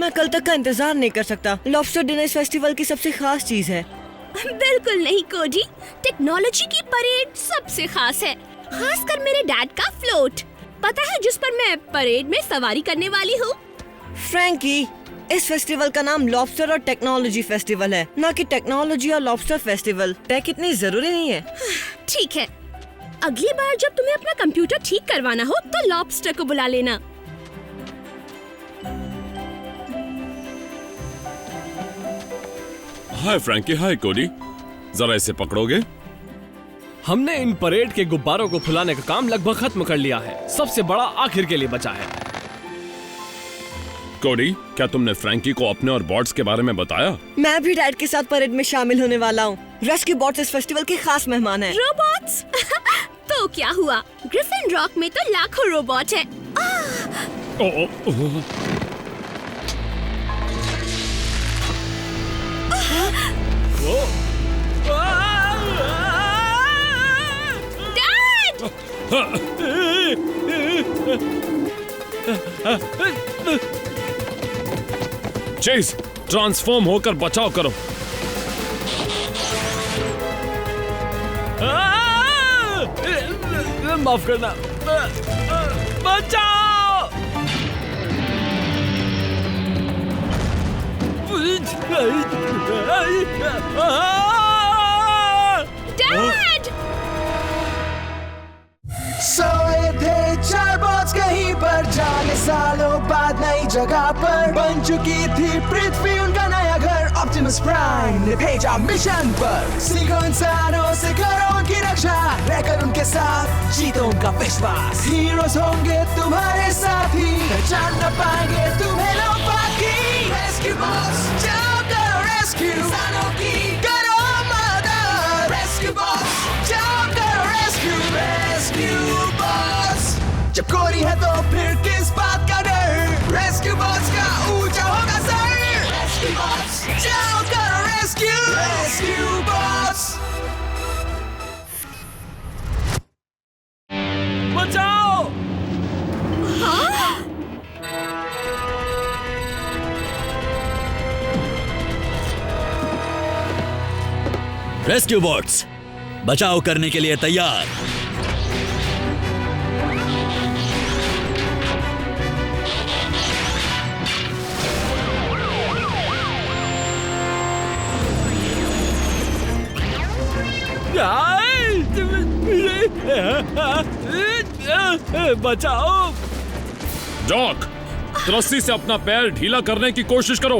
मैं कल तक का इंतजार नहीं कर सकता। लॉबस्टर डिनर इस फेस्टिवल की सबसे खास चीज है। बिल्कुल नहीं कोडी, टेक्नोलॉजी की परेड सबसे खास है, खासकर मेरे डैड का फ्लोट। पता है जिस पर मैं परेड में सवारी करने वाली हूँ? फ्रैंकी, इस फेस्टिवल का नाम लॉबस्टर और टेक्नोलॉजी फेस्टिवल है, ना कि टेक्नोलॉजी और लॉबस्टर फेस्टिवल। टेक इतनी जरूरी नहीं है। ठीक है, अगली बार जब तुम्हें अपना कंप्यूटर ठीक करवाना हो तो लॉबस्टर को बुला लेना। हाय फ्रैंकी, हाय कोडी, जरा इसे पकड़ोगे? हमने इन परेड के गुब्बारों को फुलाने का काम लगभग खत्म कर लिया है। सबसे बड़ा आखिर के लिए बचा है। कोडी, क्या तुमने फ्रैंकी को अपने और बॉट्स के बारे में बताया? मैं भी डैड के साथ परेड में शामिल होने वाला हूँ। रेस्क्यू बॉट्स इस फेस्टिवल के खास मेहमान हैं। रोबोट्स? तो क्या हुआ, ग्रिफिन रॉक में तो लाखों रोबोट हैं। डैड! चेस, ट्रांसफॉर्म होकर बचाव करो। माफ करना, बचाओ! डैड! सोए थे चार बॉट्स कहीं पर, जाने सालों बाद नई जगह पर बन चुकी थी पृथ्वी उनका नया घर। ऑप्टिमस प्राइम ने भेजा मिशन पर, सीखो इंसानों से करो उनकी रक्षा, रहकर उनके साथ जीतो उनका विश्वास। हीरोज होंगे तुम्हारे साथी, पहचान न पाएंगे तुम्हें लोग बाकी। रेस्क्यू बॉट्स, जाओ करो रेस्क्यू इंसानों की, करो मदद। रेस्क्यू बॉट्स, जाओ करो रेस्क्यू। रेस्क्यू बॉट्स, जब कोरी है तो फिर किस बात का डर, रेस्क्यू बॉट्स का ऊंचा होगा सर। रेस्क्यू बॉट्स, जाओ करो रेस्क्यू। रेस्क्यू बॉट्स, बचाओ! रेस्क्यू बॉट्स, बचाव करने के लिए तैयार। बचाओ! जॉक, रस्सी से अपना पैर ढीला करने की कोशिश करो।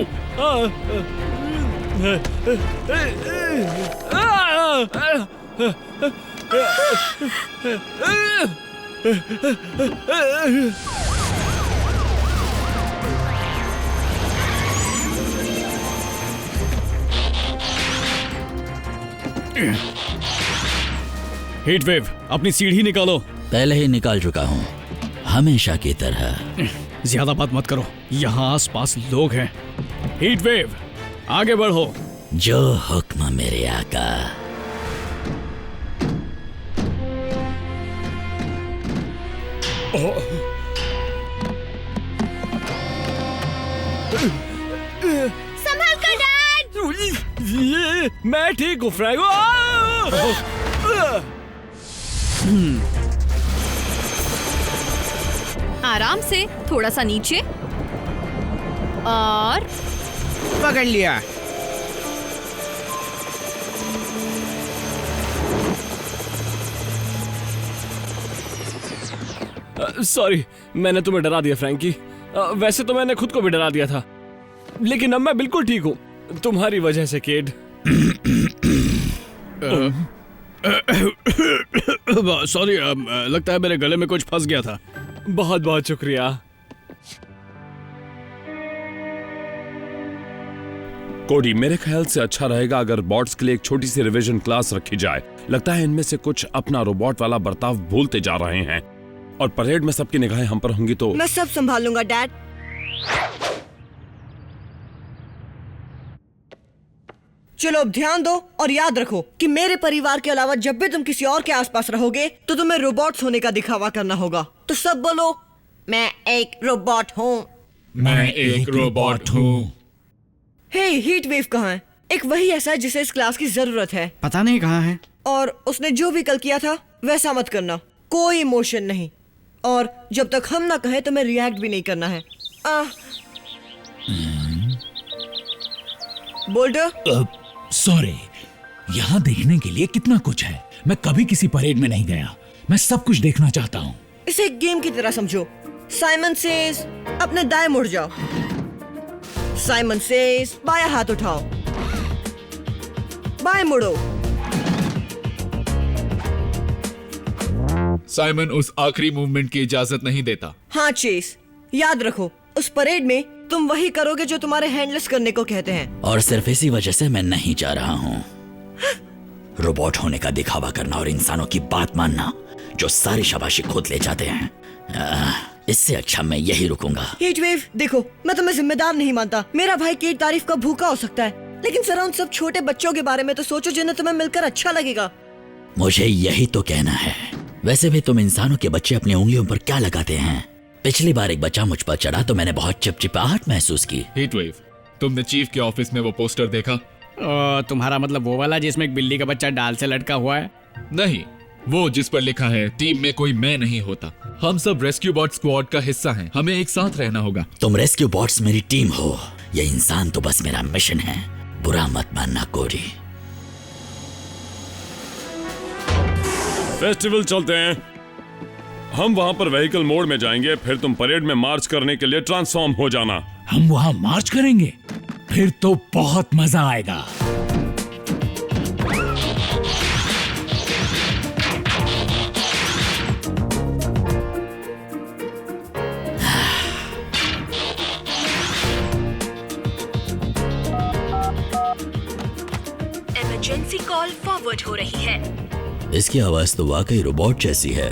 हीट वेव, अपनी सीढ़ी निकालो। पहले ही निकाल चुका हूँ, हमेशा की तरह। ज्यादा बात मत करो, यहाँ आसपास लोग हैं। हीट वेव, आगे बढ़ो। जो हुक्म मेरे आका। संभाल कर डैड! मैं ठीक हूँ फ्रैंक। आराम से, थोड़ा सा नीचे और पकड़ लिया। सॉरी, मैंने तुम्हें डरा दिया फ्रैंकी। वैसे तो मैंने खुद को भी डरा दिया था, लेकिन अब मैं बिल्कुल ठीक हूँ, तुम्हारी वजह से केड। सॉरी, लगता है मेरे गले में कुछ फंस गया था। बहुत बहुत शुक्रिया। कोडी, मेरे ख्याल से अच्छा रहेगा अगर बॉट्स के लिए एक छोटी सी रिवीजन क्लास रखी जाए। लगता है इनमें से कुछ अपना रोबोट वाला बर्ताव भूलते जा रहे हैं, और परेड में सबकी निगाहें हम पर होंगी तो। मैं सब संभालूंगा डैड। चलो अब ध्यान दो और याद रखो कि मेरे परिवार के अलावा जब भी तुम किसी और के आसपास रहोगे तो तुम्हें रोबोट्स होने का दिखावा करना होगा। तो सब बोलो, मैं एक रोबोट हूँ। मैं एक रोबोट हूँ। हे, हीट वेव कहाँ है? एक वही ऐसा है जिसे इस क्लास की जरूरत है। पता नहीं कहाँ है। और उसने जो भी कल किया था वैसा मत करना, कोई इमोशन नहीं। और जब तक हम ना कहें तो मैं रिएक्ट भी नहीं करना है। बोल्डर, सॉरी, यहाँ देखने के लिए कितना कुछ है। मैं कभी किसी परेड में नहीं गया। मैं सब कुछ देखना चाहता हूँ। इसे एक गेम की तरह समझो। साइमन सेज अपने दाएं मुड़ जाओ। साइमन सेज बायां हाथ उठाओ। बाएं मुड़ो। साइमन उस आखिरी मूवमेंट की इजाजत नहीं देता। हाँ चेस, याद रखो उस परेड में तुम वही करोगे जो तुम्हारे हैंडलेस करने को कहते हैं। और सिर्फ इसी वजह से मैं नहीं जा रहा हूँ। रोबोट होने का दिखावा करना और इंसानों की बात मानना जो सारी शाबाशी खुद ले जाते हैं, इससे अच्छा मैं यही रुकूंगा। हीटवेव, देखो मैं तुम्हें जिम्मेदार नहीं मानता। मेरा भाई की तारीफ का भूखा हो सकता है, लेकिन जरा उन सब छोटे बच्चों के बारे में तो सोचो जिन्हें तुम्हें मिलकर अच्छा लगेगा। मुझे यही तो कहना है। वैसे भी तुम इंसानों के बच्चे अपनी उंगलियों पर क्या लगाते हैं? पिछली बार एक बच्चा मुझ पर चढ़ा तो मैंने बहुत चिपचिपाहट महसूस की। हीटवेव, तुमने चीफ के ऑफिस में वो पोस्टर देखा? तुम्हारा मतलब वो वाला जिसमें एक बिल्ली का बच्चा डाल से लटका हुआ है? नहीं, वो जिस पर लिखा है टीम में कोई मैं नहीं होता, हम सब रेस्क्यू बॉट स्क्वाड का हिस्सा हैं, हमें एक साथ रहना होगा। तुम रेस्क्यू बॉट्स मेरी टीम हो, ये इंसान तो बस मेरा मिशन है। बुरा मत मानना कोडी। फेस्टिवल चलते हैं। हम वहां पर व्हीकल मोड में जाएंगे, फिर तुम परेड में मार्च करने के लिए ट्रांसफॉर्म हो जाना। हम वहाँ मार्च करेंगे? फिर तो बहुत मजा आएगा। इमरजेंसी कॉल फॉरवर्ड हो रही है। इसकी आवाज तो वाकई रोबोट जैसी है।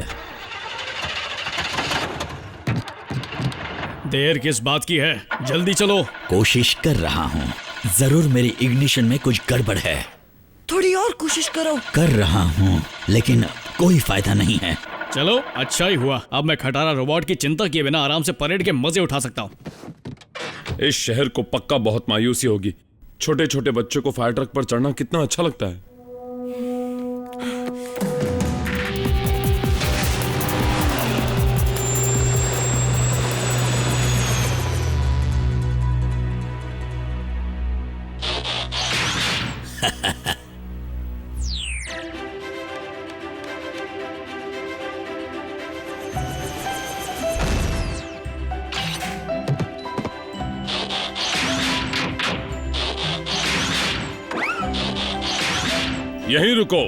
देर किस बात की है, जल्दी चलो। कोशिश कर रहा हूँ, जरूर मेरी इग्निशन में कुछ गड़बड़ है। थोड़ी और कोशिश करो। कर रहा हूँ, लेकिन कोई फायदा नहीं है। चलो, अच्छा ही हुआ। अब मैं खटारा रोबोट की चिंता किए बिना आराम से परेड के मजे उठा सकता हूँ। इस शहर को पक्का बहुत मायूसी होगी। छोटे छोटे बच्चों को फायर ट्रक पर चढ़ना कितना अच्छा लगता है। यहीं रुको।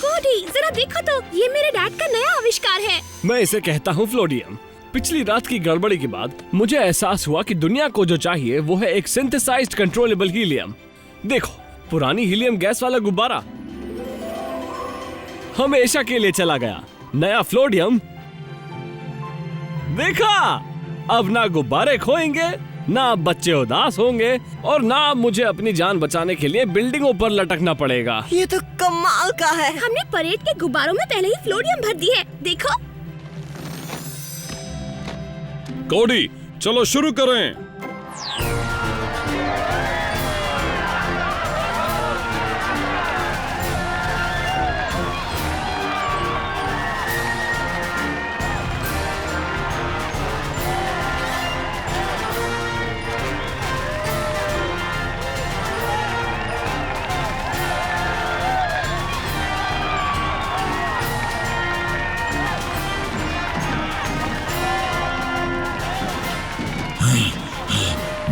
कोडी, जरा देखो तो, ये मेरे डैड का नया आविष्कार है। मैं इसे कहता हूँ फ्लोडियम। पिछली रात की गड़बड़ी के बाद मुझे एहसास हुआ कि दुनिया को जो चाहिए वो है एक सिंथेसाइज्ड कंट्रोलेबल हीलियम। देखो, पुरानी हीलियम गैस वाला गुब्बारा हमेशा के लिए चला गया। नया फ्लोडियम, देखा, अब ना गुब्बारे खोएंगे, ना बच्चे उदास होंगे, और ना मुझे अपनी जान बचाने के लिए बिल्डिंगों पर लटकना पड़ेगा। ये तो कमाल का है। हमने परेड के गुब्बारों में पहले ही फ्लोडियम भर दी है, देखो। कोडी, चलो शुरू करें।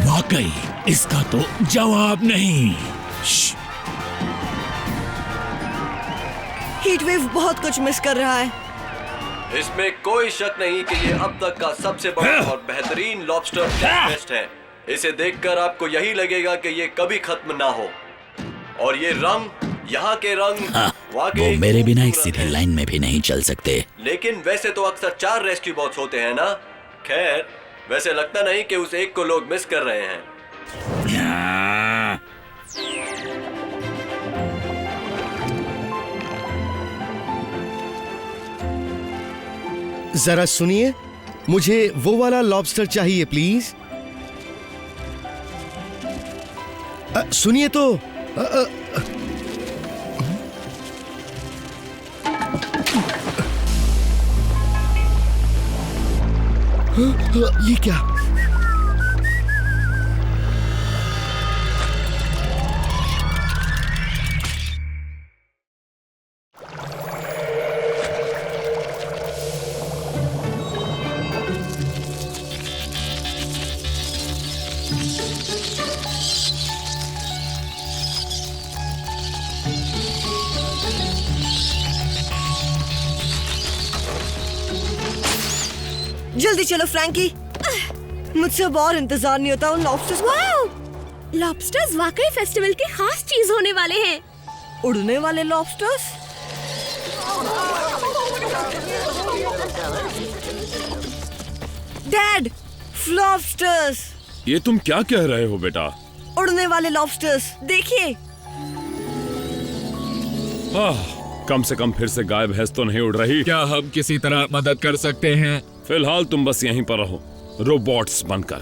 वाकई इसका तो जवाब नहीं। हीटवेव बहुत कुछ मिस कर रहा है। इसमें कोई शक नहीं कि ये अब तक का सबसे बड़ा और बेहतरीन लॉबस्टर फेस्ट है। इसे देखकर आपको यही लगेगा कि ये कभी खत्म ना हो। और ये रंग, यहाँ के रंग वो मेरे बिना एक सीधी लाइन में भी नहीं चल सकते। लेकिन वैसे तो अक्सर 4 रेस्क्यू बॉट्स होते हैं ना। खैर, वैसे लगता नहीं कि उस एक को लोग मिस कर रहे हैं। जरा सुनिए, मुझे वो वाला लॉबस्टर चाहिए प्लीज। सुनिए तो। ये क्या? जल्दी चलो फ्रैंकी, मुझसे अब और इंतजार नहीं होता उन लॉबस्टर्स। वाओ! लॉबस्टर्स वाकई फेस्टिवल की खास चीज होने वाले हैं। उड़ने वाले लॉबस्टर्स? Dad, lobsters! ये तुम क्या कह रहे हो बेटा? उड़ने वाले लॉबस्टर्स, देखिए। कम से कम फिर से गाय भैंस तो नहीं उड़ रही। क्या हम किसी तरह मदद कर सकते हैं? फिलहाल तुम बस यहीं पर रहो, रोबोट्स बनकर।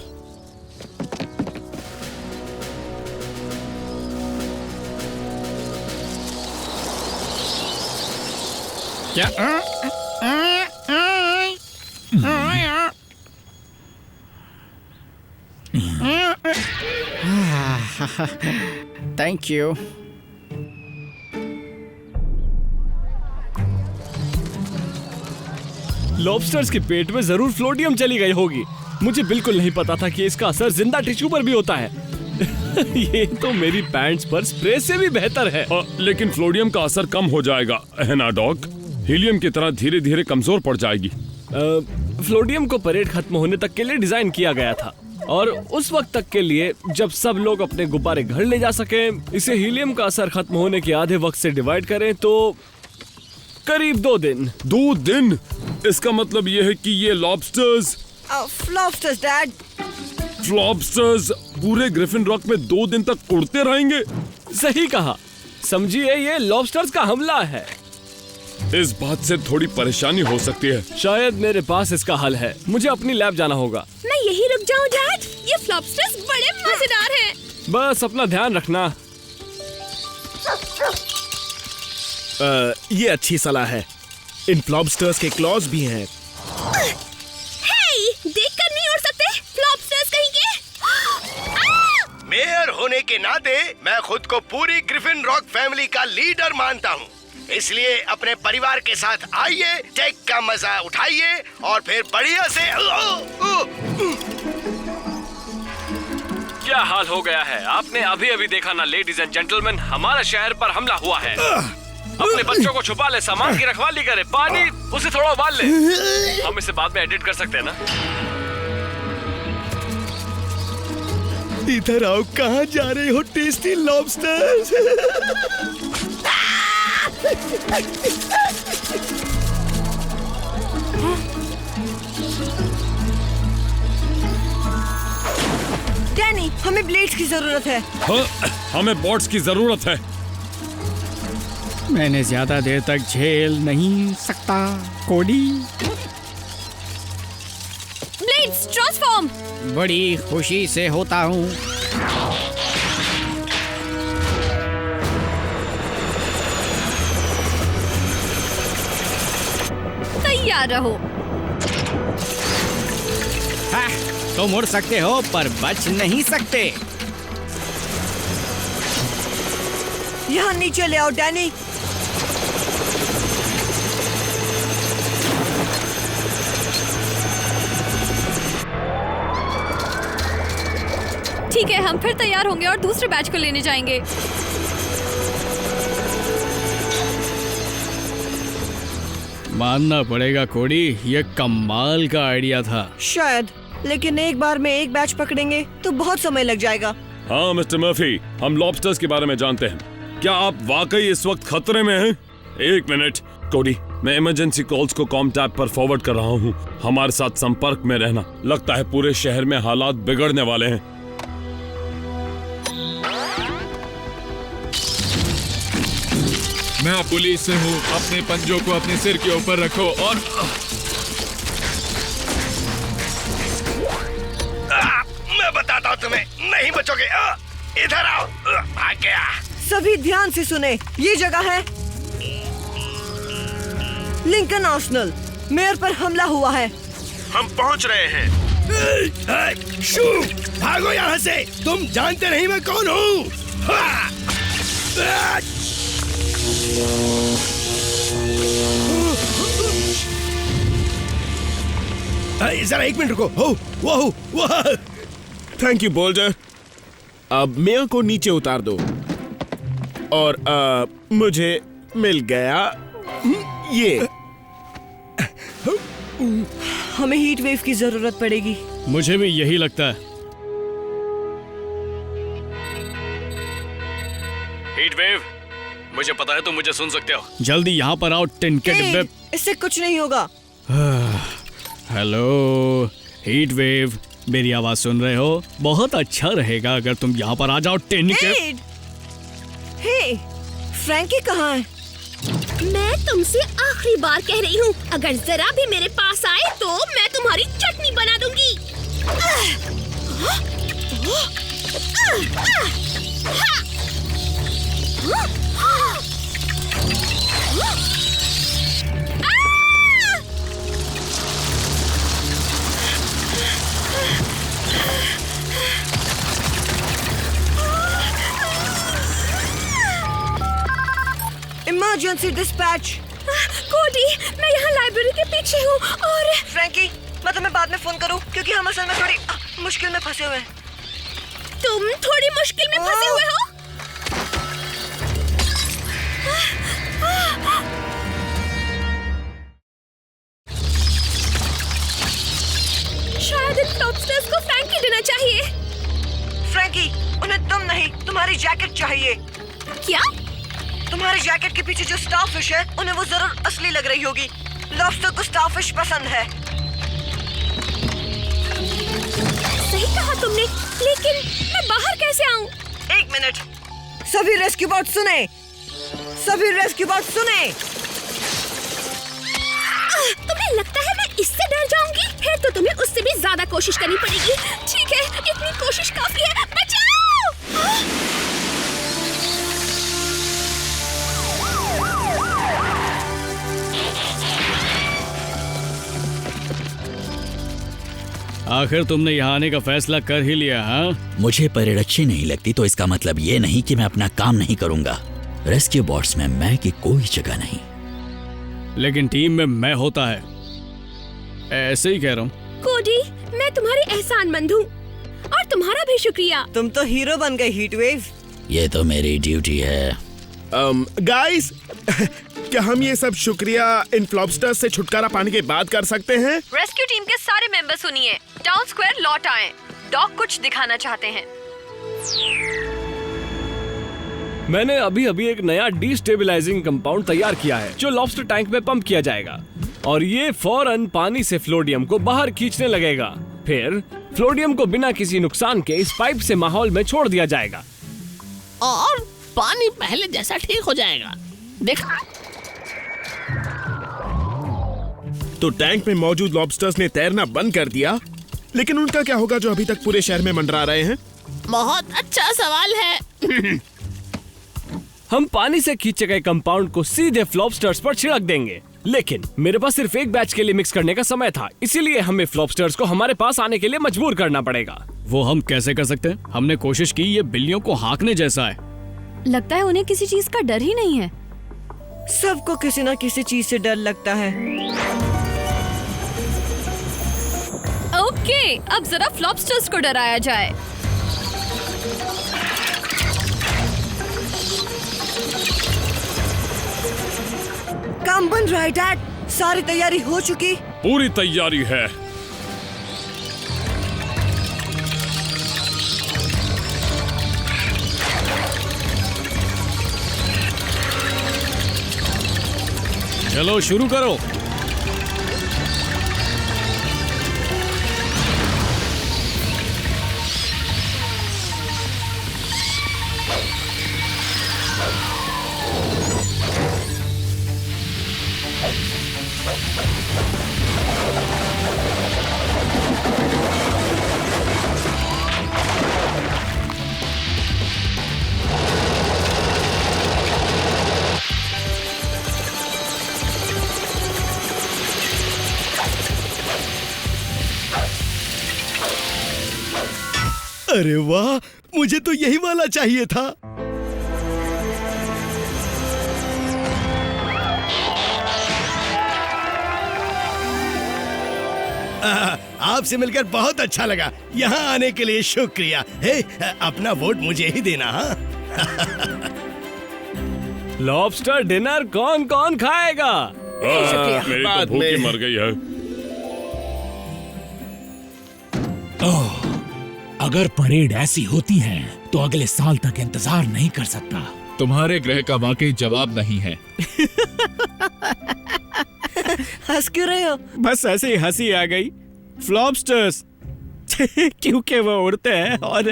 क्या? Thank you. लॉबस्टर्स के पेट में जरूर फ्लोटियम चली गई होगी। मुझे बिल्कुल नहीं पता था कि इसका असर जिंदा टिश्यू पर भी होता है। ये तो मेरी पैंट्स पर स्प्रे से भी बेहतर है। लेकिन फ्लोटियम का असर कम हो जाएगा, है ना डॉग? हीलियम की तरह धीरे धीरे कमजोर पड़ जाएगी। फ्लोटियम को परेड खत्म होने तक के लिए डिजाइन किया गया था, और उस वक्त तक के लिए जब सब लोग अपने गुब्बारे घर ले जा सके। इसे हीलियम का असर खत्म होने के आधे वक्त से डिवाइड करें तो करीब 2 दिन। 2 दिन? इसका मतलब ये है कि ये लॉबस्टर्स लॉबस्टर्स डैड, लॉबस्टर्स पूरे ग्रिफिन रॉक में 2 दिन तक उड़ते रहेंगे। सही कहा। समझिए ये लॉबस्टर्स का हमला है। इस बात से थोड़ी परेशानी हो सकती है। शायद मेरे पास इसका हल है। मुझे अपनी लैब जाना होगा। मैं यही रुक जाऊं डैड? ये लॉबस्टर्स बड़े मजेदार हैं। बस अपना ध्यान रखना। ये अच्छी सलाह है। इन लॉबस्टर्स के क्लॉज भी हैं। देखकर नहीं उड़ सकते लॉबस्टर्स कहीं के। मेयर होने के नाते मैं खुद को पूरी ग्रिफिन रॉक फैमिली का लीडर मानता हूँ, इसलिए अपने परिवार के साथ आइए, टेक का मजा उठाइए और फिर बढ़िया से। क्या हाल हो गया है? आपने अभी अभी देखा ना लेडीज एंड जेंटलमैन, हमारे शहर पर हमला हुआ है। अपने बच्चों को छुपा ले, सामान की रखवाली करे, पानी उसे थोड़ा उबाल ले। हम इसे बाद में एडिट कर सकते हैं ना? इधर आओ, कहाँ जा रहे हो टेस्टी लॉबस्टर्स? डैनी, हमें ब्लेड्स की जरूरत है। हमें बॉट्स की जरूरत है। मैंने ज्यादा देर तक झेल नहीं सकता कोडी। Blades transform. बड़ी खुशी से होता हूँ। तैयार रहो। तुम उड़ सकते हो पर बच नहीं सकते। यहाँ नीचे ले आओ डैनी। ठीक है, हम फिर तैयार होंगे और दूसरे बैच को लेने जाएंगे। मानना पड़ेगा कोडी, ये कमाल का आइडिया था। शायद, लेकिन एक बार में एक बैच पकड़ेंगे तो बहुत समय लग जाएगा। हाँ मिस्टर मर्फी, हम लॉबस्टर्स के बारे में जानते हैं। क्या आप वाकई इस वक्त खतरे में हैं? 1 मिनट कोडी, मैं इमरजेंसी कॉल्स को कॉम टैब पर फॉरवर्ड कर रहा हूँ। हमारे साथ संपर्क में रहना। लगता है पूरे शहर में हालात बिगड़ने वाले हैं। मैं पुलिस से हूँ। अपने पंजों को अपने सिर के ऊपर रखो और नहीं बचोगे। इधर आओ। भाग गया। सभी ध्यान से सुने, ये जगह है लिंकन आर्सेनल। मेयर पर हमला हुआ है। हम पहुंच रहे हैं। शू, भागो यहाँ से। तुम जानते नहीं मैं कौन हूँ। जरा एक मिनट रुको। वो थैंक यू बोल्डर। अब मेयर को नीचे उतार दो। और मुझे मिल गया ये। हमें हीट वेव की जरूरत पड़ेगी। मुझे भी यही लगता है। हीट वेव, मुझे पता है तुम मुझे सुन सकते हो। जल्दी यहाँ पर आओ। टिन के डिब्बे। इससे कुछ नहीं होगा। हेलो हीट वेव, मेरी आवाज सुन रहे हो? बहुत अच्छा रहेगा अगर तुम यहाँ पर आ जाओ। टिन के। हे, फ्रैंकी कहाँ है? मैं तुमसे आखिरी बार कह रही हूँ, अगर जरा भी मेरे पास आए तो मैं तुम्हारी चटनी बना दूंगी। Emergency dispatch. कोडी, मैं यहाँ लाइब्रेरी के पीछे हूँ और फ्रैंकी, मैं तुम्हें बाद में फोन करूँ क्योंकि हम असल में थोड़ी मुश्किल में फंसे हुए हैं। तुम थोड़ी मुश्किल में फंसे हुए हो? शायद इन लॉबस्टर्स को फ्रैंकी देना चाहिए। फ्रैंकी, उन्हें तुम नहीं, तुम्हारी जैकेट चाहिए। क्या? तुम्हारी जैकेट के पीछे जो स्टारफिश है, उन्हें वो जरूर असली लग रही होगी। लॉबस्टर को स्टारफिश पसंद है। सही कहा तुमने, लेकिन मैं बाहर कैसे आऊं? एक मिनट। सभी रेस्क्यू बॉट सुने। सभी रेस्क्यू बॉट सुने। तुम्हें लगता है मैं इससे डर जाऊंगी? फिर तो तुम्हें उससे भी ज्यादा कोशिश करनी पड़ेगी। ठीक है, इतनी कोशिश काफी है। बचाओ! आखिर तुमने यहाँ आने का फैसला कर ही लिया, हाँ? मुझे परेड अच्छी नहीं लगती तो इसका मतलब ये नहीं कि मैं अपना काम नहीं करूंगा। रेस्क्यू बॉट्स में मैं की कोई जगह नहीं। लेकिन टीम में मैं होता है, ऐसे ही कह रहा हूँ। कोडी, मैं तुम्हारी एहसानमंद हूँ और तुम्हारा भी शुक्रिया। तुम तो हीरो बन गए हीट वेव। ये तो मेरी ड्यूटी है। गाइस, क्या हम ये सब शुक्रिया इन फ्लॉबस्टर्स से छुटकारा पाने के बाद कर सकते हैं? रेस्क्यू टीम के सारे मेंबर सुनिए, टाउन स्क्वायर लौट आएं। डॉग कुछ दिखाना चाहते हैं। मैंने अभी एक नया डिस्टेबलाइजिंग कंपाउंड तैयार किया है जो लॉबस्टर टैंक में पंप किया जाएगा और ये फौरन पानी से फ्लोडियम को बाहर खींचने लगेगा। फिर फ्लोडियम को बिना किसी नुकसान के इस पाइप से माहौल में छोड़ दिया जाएगा और पानी पहले जैसा ठीक हो जाएगा। देखा? तो टैंक में मौजूद लॉबस्टर्स ने तैरना बंद कर दिया, लेकिन उनका क्या होगा जो अभी तक पूरे शहर में मंडरा रहे हैं? बहुत अच्छा सवाल है। हम पानी से खींचे गए कंपाउंड को सीधे फ्लॉबस्टर्स पर छिड़क देंगे, लेकिन मेरे पास सिर्फ एक बैच के लिए मिक्स करने का समय था, इसीलिए हमें फ्लॉबस्टर्स को हमारे पास आने के लिए मजबूर करना पड़ेगा। वो हम कैसे कर सकते हैं? हमने कोशिश की, ये बिल्लियों को हाँकने जैसा है। लगता है उन्हें किसी चीज का डर ही नहीं है। सबको किसी न किसी चीज से डर लगता है। ओके, अब जरा फ्लॉबस्टर्स को डराया जाए। काम बन रहा है डैड। सारी तैयारी हो चुकी? पूरी तैयारी है। चलो शुरू करो। अरे वाह, मुझे तो यही वाला चाहिए था। आपसे मिलकर बहुत अच्छा लगा। यहाँ आने के लिए शुक्रिया। हे, अपना वोट मुझे ही देना। हाँ। लॉबस्टर डिनर कौन कौन खाएगा? मेरी तो भूख ही मर गई है। ओह, अगर परेड ऐसी होती है तो अगले साल तक इंतजार नहीं कर सकता। तुम्हारे ग्रह का वाकई जवाब नहीं है। हंस क्यों रहे हो? बस ऐसे ही हंसी आ गई। फ्लॉबस्टर्स क्योंकि वो उड़ते हैं और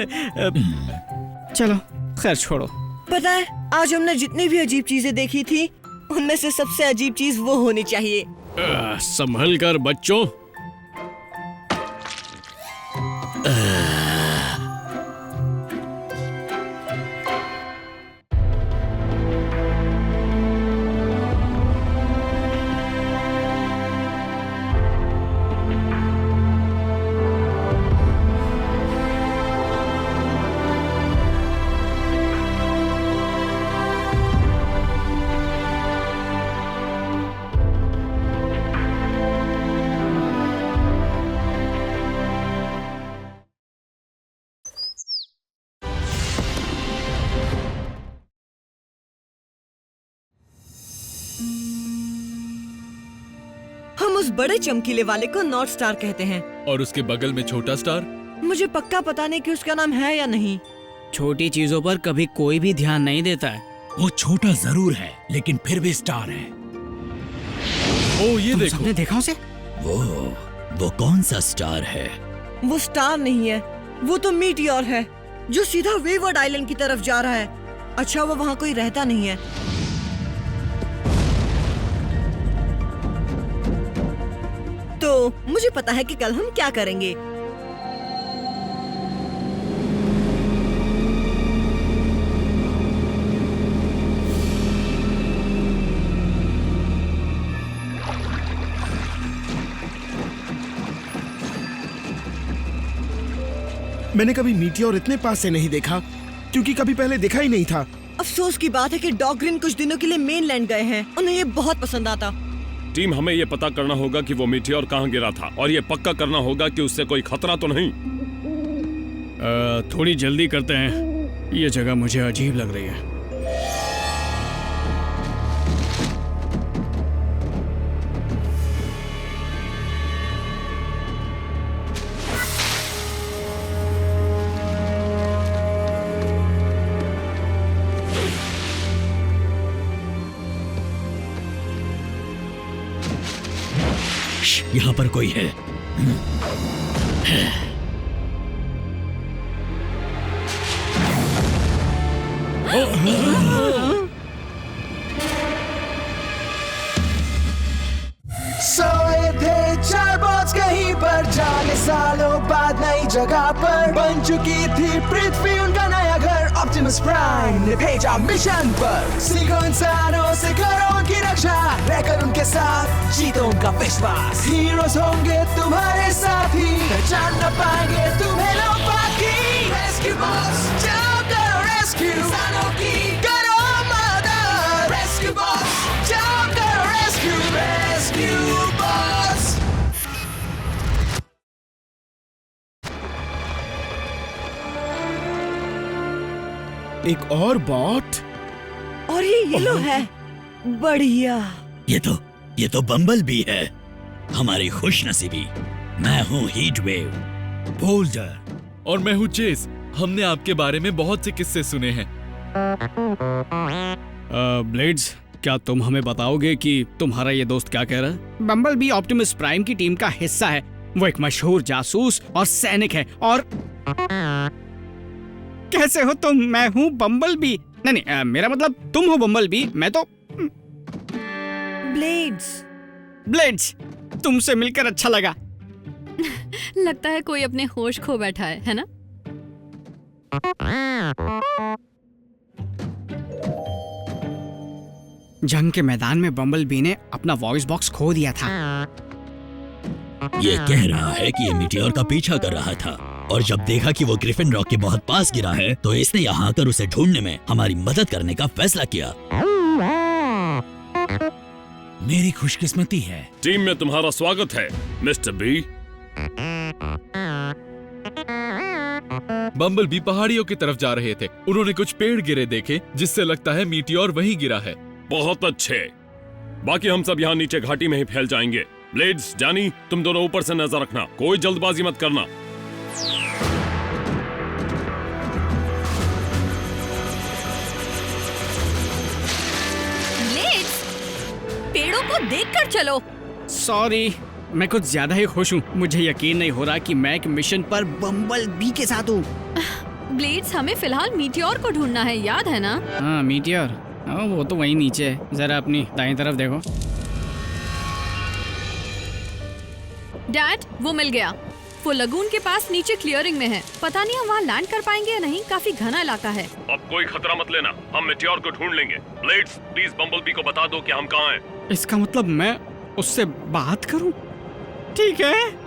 चलो खैर छोड़ो। पता है, आज हमने जितनी भी अजीब चीजें देखी थी उनमें से सबसे अजीब चीज वो होनी चाहिए। संभल कर बच्चों। हम उस बड़े चमकीले वाले को नॉर्थ स्टार कहते हैं। और उसके बगल में छोटा स्टार? मुझे पक्का पता नहीं कि उसका नाम है या नहीं। छोटी चीजों पर कभी कोई भी ध्यान नहीं देता है। वो छोटा जरूर है लेकिन फिर भी स्टार है। ओ ये देखो। तुमने देखा उसे? वो कौन सा स्टार है? वो स्टार नहीं है, वो तो मीटियोर है जो सीधा वेवर्ड आइलैंड की तरफ जा रहा है। अच्छा, वो वहाँ कोई रहता नहीं है। तो मुझे पता है कि कल हम क्या करेंगे। मैंने कभी मीटियोर इतने पास से नहीं देखा, क्योंकि कभी पहले देखा ही नहीं था। अफसोस की बात है कि डॉग ग्रीन कुछ दिनों के लिए मेनलैंड गए हैं। उन्हें ये बहुत पसंद आता। टीम, हमें ये पता करना होगा कि वो मीटियोर कहाँ गिरा था और ये पक्का करना होगा कि उससे कोई खतरा तो नहीं। थोड़ी जल्दी करते हैं, ये जगह मुझे अजीब लग रही है। यहाँ पर कोई है। सोए थे चार बॉस कहीं पर, जाने सालों बाद नई जगह पर बन चुकी थी पृथ्वी उनका नया घर। ऑप्टिमस प्राइम ने भेजा मिशन पर, सीखो इंसानों से करो उनकी रक्षा, रहकर उनके साथ जीतो उनका विश्वास। हीरोज होंगे तुम्हारे साथी, पहचान न पाएंगे तुम्हें लोग बाकी। रेस्क्यू बॉस जाओ करो रेस्क्यू, इंसानों की करो मदद। रेस्क्यू बॉस जाओ करो रेस्क्यू, रेस्क्यू बॉस। एक और बॉट, और ये येलो है। बढ़िया। ये तो बम्बल भी है। हमारी खुशनसीबी। मैं हूँ हीट वेव, बोल्डर। और मैं हूँ चेस। हमने आपके बारे में बहुत से किस्से सुने हैं। ब्लेड्स, क्या तुम हमें बताओगे कि तुम्हारा ये दोस्त क्या कह रहा है? बम्बल बी ऑप्टिमस प्राइम की टीम का हिस्सा है। वो एक मशहूर जासूस और सैनिक है। और कैसे हो तुम? मैं हूँ बम्बल बी। नहीं, मेरा मतलब तुम हो बम्बल बी, मैं तो ब्लेड्स। तुमसे मिलकर अच्छा लगा। लगता है कोई अपने होश खो बैठा है ना? जंग के मैदान में बम्बल बी ने अपना वॉइस बॉक्स खो दिया था। ये कह रहा है कि ये मीटियोर का पीछा कर रहा था और जब देखा कि वो ग्रिफिन रॉक के बहुत पास गिरा है तो इसने यहाँ आकर उसे ढूंढने में हमारी मदद करने का फैसला किया। मेरी खुशकिस्मती है। टीम में तुम्हारा स्वागत है मिस्टर बी। बम्बल बी पहाड़ियों की तरफ जा रहे थे। उन्होंने कुछ पेड़ गिरे देखे जिससे लगता है मीटियोर वहीं गिरा है। बहुत अच्छे, बाकी हम सब यहाँ नीचे घाटी में ही फैल जाएंगे। ब्लेड्स, जानी, तुम दोनों ऊपर से नजर रखना, कोई जल्दबाजी मत करना। ब्लेड्स, पेड़ों को देखकर चलो। सॉरी, मैं कुछ ज्यादा ही खुश हूँ। मुझे यकीन नहीं हो रहा कि मैं एक मिशन पर बम्बल बी के साथ हूँ। ब्लेड्स, हमें फिलहाल मीटियोर को ढूंढना है, याद है ना? हाँ, मीटियोर, वो तो वहीं नीचे है। जरा अपनी दाईं तरफ देखो। डैड, वो मिल गया। वो लगून के पास नीचे क्लियरिंग में है। पता नहीं हम वहाँ लैंड कर पाएंगे या नहीं, काफी घना इलाका है। अब कोई खतरा मत लेना, हम मीटियोर को ढूंढ लेंगे। ब्लेड्स, प्लीज बम्बलबी को बता दो कि हम कहाँ हैं। इसका मतलब मैं उससे बात करूं? ठीक है।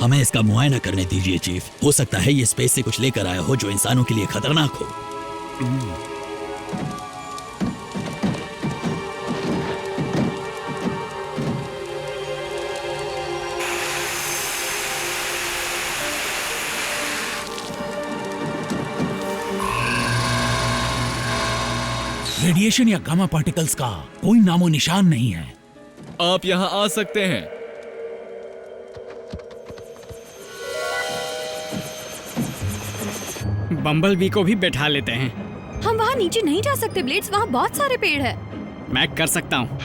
हमें इसका मुआयना करने दीजिए चीफ। हो सकता है ये स्पेस से कुछ लेकर आया हो जो इंसानों के लिए खतरनाक हो। रेडिएशन या गामा पार्टिकल्स का कोई नामो निशान नहीं है। आप यहाँ आ सकते हैं। बम्बलबी को भी बैठा लेते हैं। हम वहाँ नीचे नहीं जा सकते ब्लेड्स, वहाँ बहुत सारे पेड़ है। मैं कर सकता हूँ।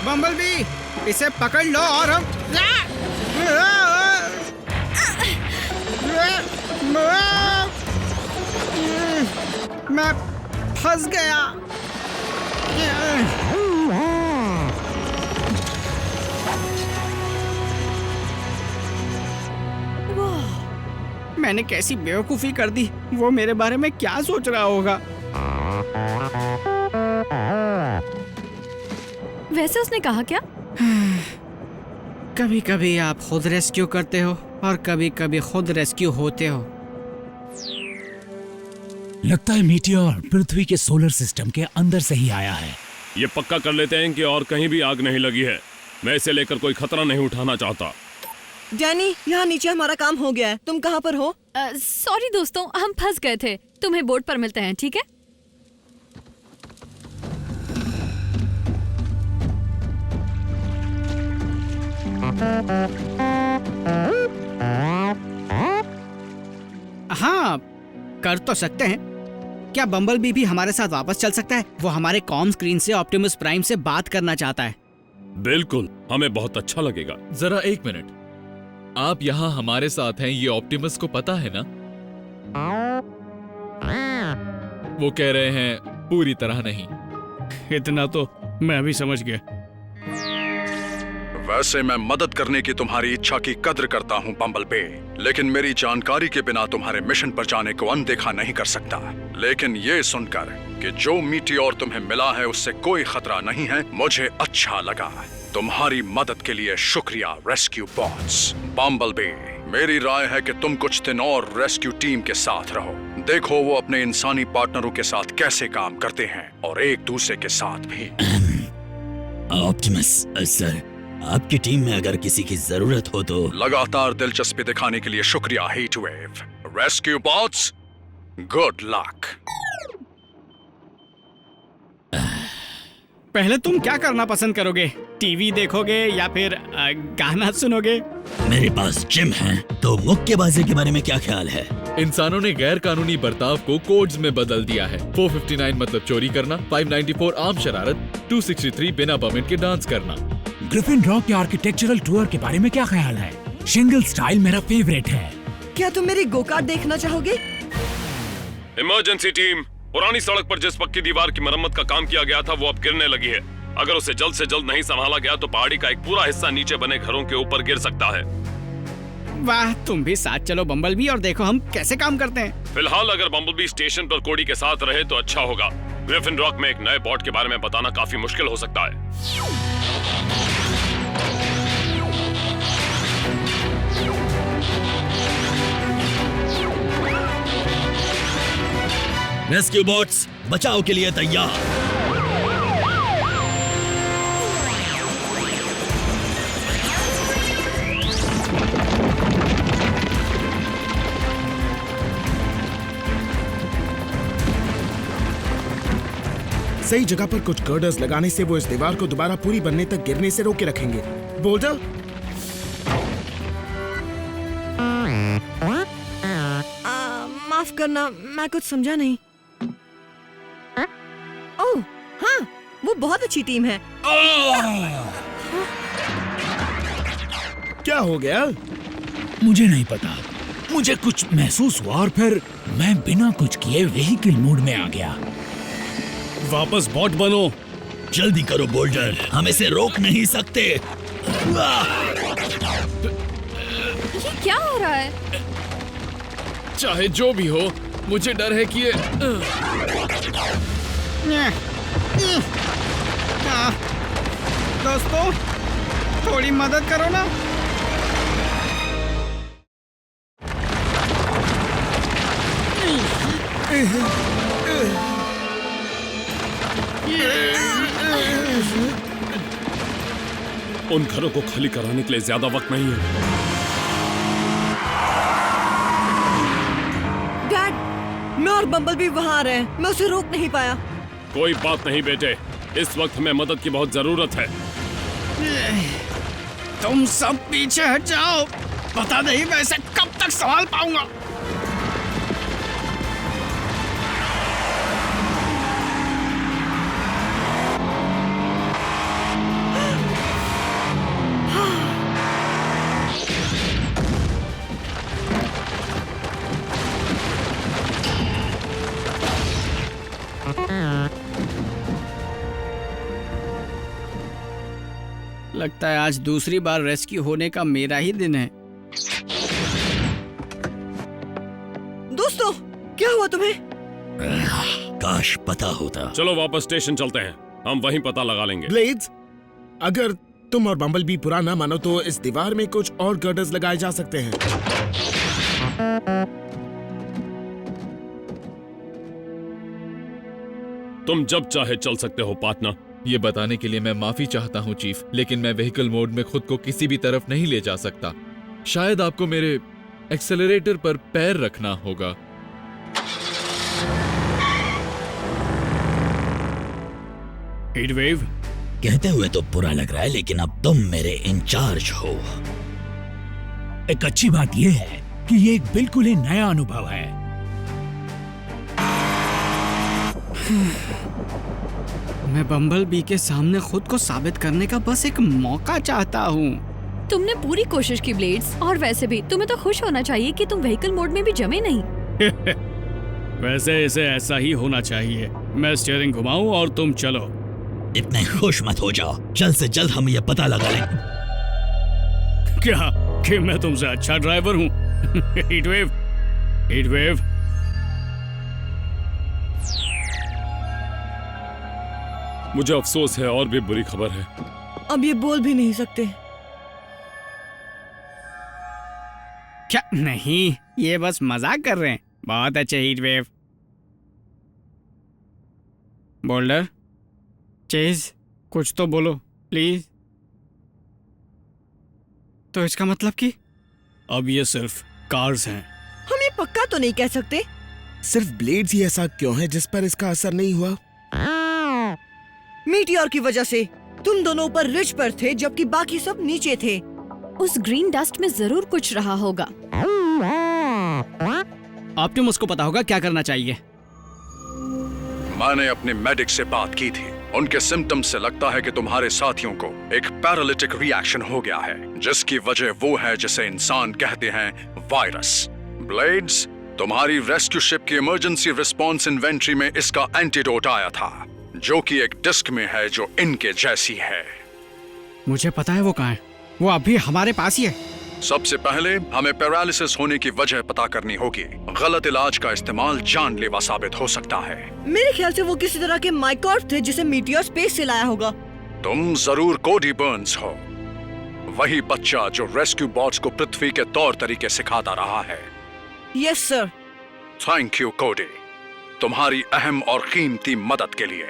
बम्बलबी, इसे पकड़ लो और हम मैं फंस गया। मैंने कैसी बेवकूफी कर दी। वो मेरे बारे में क्या सोच रहा होगा। वैसे उसने कहा क्या? कभी कभी आप खुद रेस्क्यू करते हो और कभी कभी खुद रेस्क्यू होते हो। लगता है मीटियोर पृथ्वी के सोलर सिस्टम के अंदर से ही आया है। ये पक्का कर लेते हैं कि और कहीं भी आग नहीं लगी है। मैं इसे लेकर कोई खतरा नहीं उठाना चाहता। डैनी, यहाँ नीचे हमारा काम हो गया है। तुम कहाँ पर हो? सॉरी दोस्तों, हम फंस गए थे। तुम्हें बोर्ड पर मिलते हैं, ठीक है? हाँ, कर तो सकते हैं। क्या बम्बलबी भी हमारे साथ वापस चल सकता है? वो हमारे कॉम स्क्रीन से ऑप्टिमस प्राइम से बात करना चाहता है। बिल्कुल, हमें बहुत अच्छा लगेगा। जरा एक मिनट, आप यहाँ हमारे साथ हैं, ये ऑप्टिमस को पता है ना? वो कह रहे हैं पूरी तरह नहीं। इतना तो मैं भी समझ गया। वैसे मैं मदद करने की तुम्हारी इच्छा की कद्र करता हूँ बम्बलबी, लेकिन मेरी जानकारी के बिना तुम्हारे मिशन पर जाने को अनदेखा नहीं कर सकता। लेकिन ये सुनकर कि जो मीटियोर तुम्हें मिला है उससे कोई खतरा नहीं है, मुझे अच्छा लगा। तुम्हारी मदद के लिए शुक्रिया रेस्क्यू बॉट्स। बम्बलबी, मेरी राय है कि तुम कुछ दिन और रेस्क्यू टीम के साथ रहो। देखो वो अपने इंसानी पार्टनरों के साथ कैसे काम करते हैं और एक दूसरे के साथ भी। ऑप्टिमस सर, आपकी टीम में अगर किसी की जरूरत हो तो। लगातार दिलचस्पी दिखाने के लिए शुक्रिया heatwave. Rescue bots, good luck. पहले तुम क्या करना पसंद करोगे? टीवी देखोगे या फिर गाना सुनोगे? मेरे पास जिम है, तो मुक्केबाजी के बारे में क्या ख्याल है? इंसानों ने गैर कानूनी बर्ताव को कोड्स में बदल दिया है। 459 मतलब चोरी करना, 594 आम शरारत, 263 बिना परमिट के डांस करना। ग्रिफिन रॉक के आर्किटेक्चरल टूर के बारे में क्या ख्याल है? शिंगल स्टाइल मेरा फेवरेट है। क्या तुम मेरी गोकार्ट देखना चाहोगे? इमरजेंसी टीम, पुरानी सड़क पर जिस पक्की दीवार की मरम्मत का काम किया गया था वो अब गिरने लगी है। अगर उसे जल्द से जल्द नहीं संभाला गया तो पहाड़ी का एक पूरा हिस्सा नीचे बने घरों के ऊपर गिर सकता है। वाह, तुम भी साथ चलो बम्बलबी और देखो हम कैसे काम करते हैं। फिलहाल अगर बम्बलबी स्टेशन पर कोडी के साथ रहे तो अच्छा होगा। ग्रिफिन रॉक में एक नए बॉट के बारे में बताना काफी मुश्किल हो सकता है। रेस्क्यू बोट्स बचाव के लिए तैयार। सही जगह पर कुछ गर्डर्स लगाने से वो इस दीवार को दोबारा पूरी बनने तक गिरने से रोके रखेंगे। बोल्डर, माफ करना, मैं कुछ समझा नहीं। ओह हाँ, वो बहुत अच्छी टीम है। क्या हो गया? मुझे नहीं पता, मुझे कुछ महसूस हुआ और फिर मैं बिना कुछ किए व्हीकल मोड में आ गया। वापस बॉट बनो। जल्दी करो बोल्डर, हम इसे रोक नहीं सकते। ये क्या हो रहा है? चाहे जो भी हो, मुझे डर है कि ये दोस्तों, थोड़ी मदद करो ना। उन घरों को खाली कराने के लिए ज्यादा वक्त नहीं है। डैड, मैं और बम्बलबी वहाँ आ रहे हैं। मैं उसे रोक नहीं पाया। कोई बात नहीं बेटे, इस वक्त हमें मदद की बहुत जरूरत है। तुम सब पीछे हट जाओ। पता नहीं मैं इसे कब तक संभाल पाऊंगा। लगता है आज दूसरी बार रेस्क्यू होने का मेरा ही दिन है। दोस्तों, क्या हुआ तुम्हें? काश पता होता। चलो वापस स्टेशन चलते हैं, हम वहीं पता लगा लेंगे। ब्लेड्स, अगर तुम और बम्बलबी बुरा ना मानो तो इस दीवार में कुछ और गर्डर्स लगाए जा सकते हैं। तुम जब चाहे चल सकते हो पार्टनर। ये बताने के लिए मैं माफी चाहता हूँ चीफ, लेकिन मैं व्हीकल मोड में खुद को किसी भी तरफ नहीं ले जा सकता। शायद आपको मेरे एक्सेलरेटर पर पैर रखना होगा। हीटवेव, कहते हुए तो बुरा लग रहा है, लेकिन अब तुम मेरे इंचार्ज हो। एक अच्छी बात यह है कि ये एक बिल्कुल ही नया अनुभव है। मैं बम्बलबी के सामने खुद को साबित करने का बस एक मौका चाहता हूँ। तुमने पूरी कोशिश की ब्लेड्स, और वैसे भी तुम्हें तो खुश होना चाहिए कि तुम व्हीकल मोड में भी जमे नहीं। वैसे इसे ऐसा ही होना चाहिए। मैं स्टीयरिंग घुमाऊं और तुम चलो। इतने खुश मत हो जाओ, जल्द से जल्द हम ये पता लगा लें। क्या कि मैं तुमसे अच्छा ड्राइवर हूँ? Heatwave, heatwave. मुझे अफसोस है, और भी बुरी खबर है। अब ये बोल भी नहीं सकते। क्या नहीं, ये बस मजाक कर रहे हैं। बहुत अच्छे हीटवेव। बोल्डर, चेज, कुछ तो बोलो प्लीज। तो इसका मतलब कि अब ये सिर्फ कार्स हैं। हम ये पक्का तो नहीं कह सकते। सिर्फ ब्लेड्स ही ऐसा क्यों है जिस पर इसका असर नहीं हुआ? मीटियोर की वजह से। तुम दोनों ऊपर रिज पर थे जबकि बाकी सब नीचे थे। उस ग्रीन डस्ट में जरूर कुछ रहा होगा। ऑप्टिमस को पता होगा क्या करना चाहिए। मैंने अपने मेडिक से बात की थी। उनके सिम्टम्स से लगता है कि तुम्हारे साथियों को एक पैरालिटिक रिएक्शन हो गया है, जिसकी वजह वो है जिसे इंसान कहते हैं वायरस। ब्लेड्स, तुम्हारी रेस्क्यू शिप की इमरजेंसी रिस्पॉन्स इन्वेंट्री में इसका एंटीडोट आया था, जो कि एक डिस्क में है जो इनके जैसी है। मुझे पता है वो कहाँ है। वो अभी हमारे पास ही है। सबसे पहले हमें पैरालिसिस होने की वजह पता करनी होगी। गलत इलाज का इस्तेमाल जानलेवा साबित हो सकता है। मेरे ख्याल से वो किसी तरह के माइकॉर्ड थे जिसे मीटियोर स्पेस से लाया होगा। तुम जरूर कोडी बर्न्स हो, वही बच्चा जो रेस्क्यू बॉट्स को पृथ्वी के तौर तरीके सिखाता रहा है। Yes sir. थैंक यू कोडी, तुम्हारी अहम और कीमती मदद के लिए।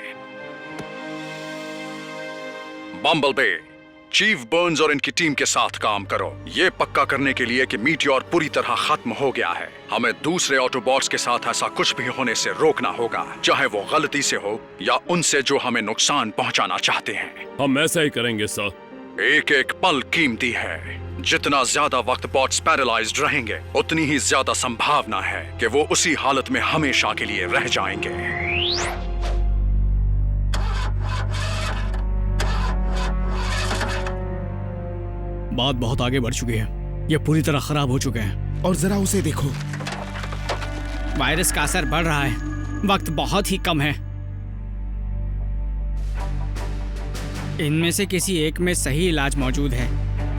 बम्बलबे, चीफ बर्न्स और इनकी टीम के साथ काम करो, ये पक्का करने के लिए कि मीटियोर पूरी तरह खत्म हो गया है। हमें दूसरे ऑटोबॉट्स के साथ ऐसा कुछ भी होने से रोकना होगा, चाहे वो गलती से हो या उनसे जो हमें नुकसान पहुंचाना चाहते हैं। हम ऐसा ही करेंगे सर। एक एक पल कीमती है। जितना ज्यादा वक्त बॉट्स पैरालाइज्ड रहेंगे, उतनी ही ज्यादा संभावना है कि वो उसी हालत में हमेशा के लिए रह जाएंगे। बात बहुत आगे बढ़ चुकी है, ये पूरी तरह खराब हो चुके हैं। और जरा उसे देखो, वायरस का असर बढ़ रहा है, वक्त बहुत ही कम है। इनमें से किसी एक में सही इलाज मौजूद है।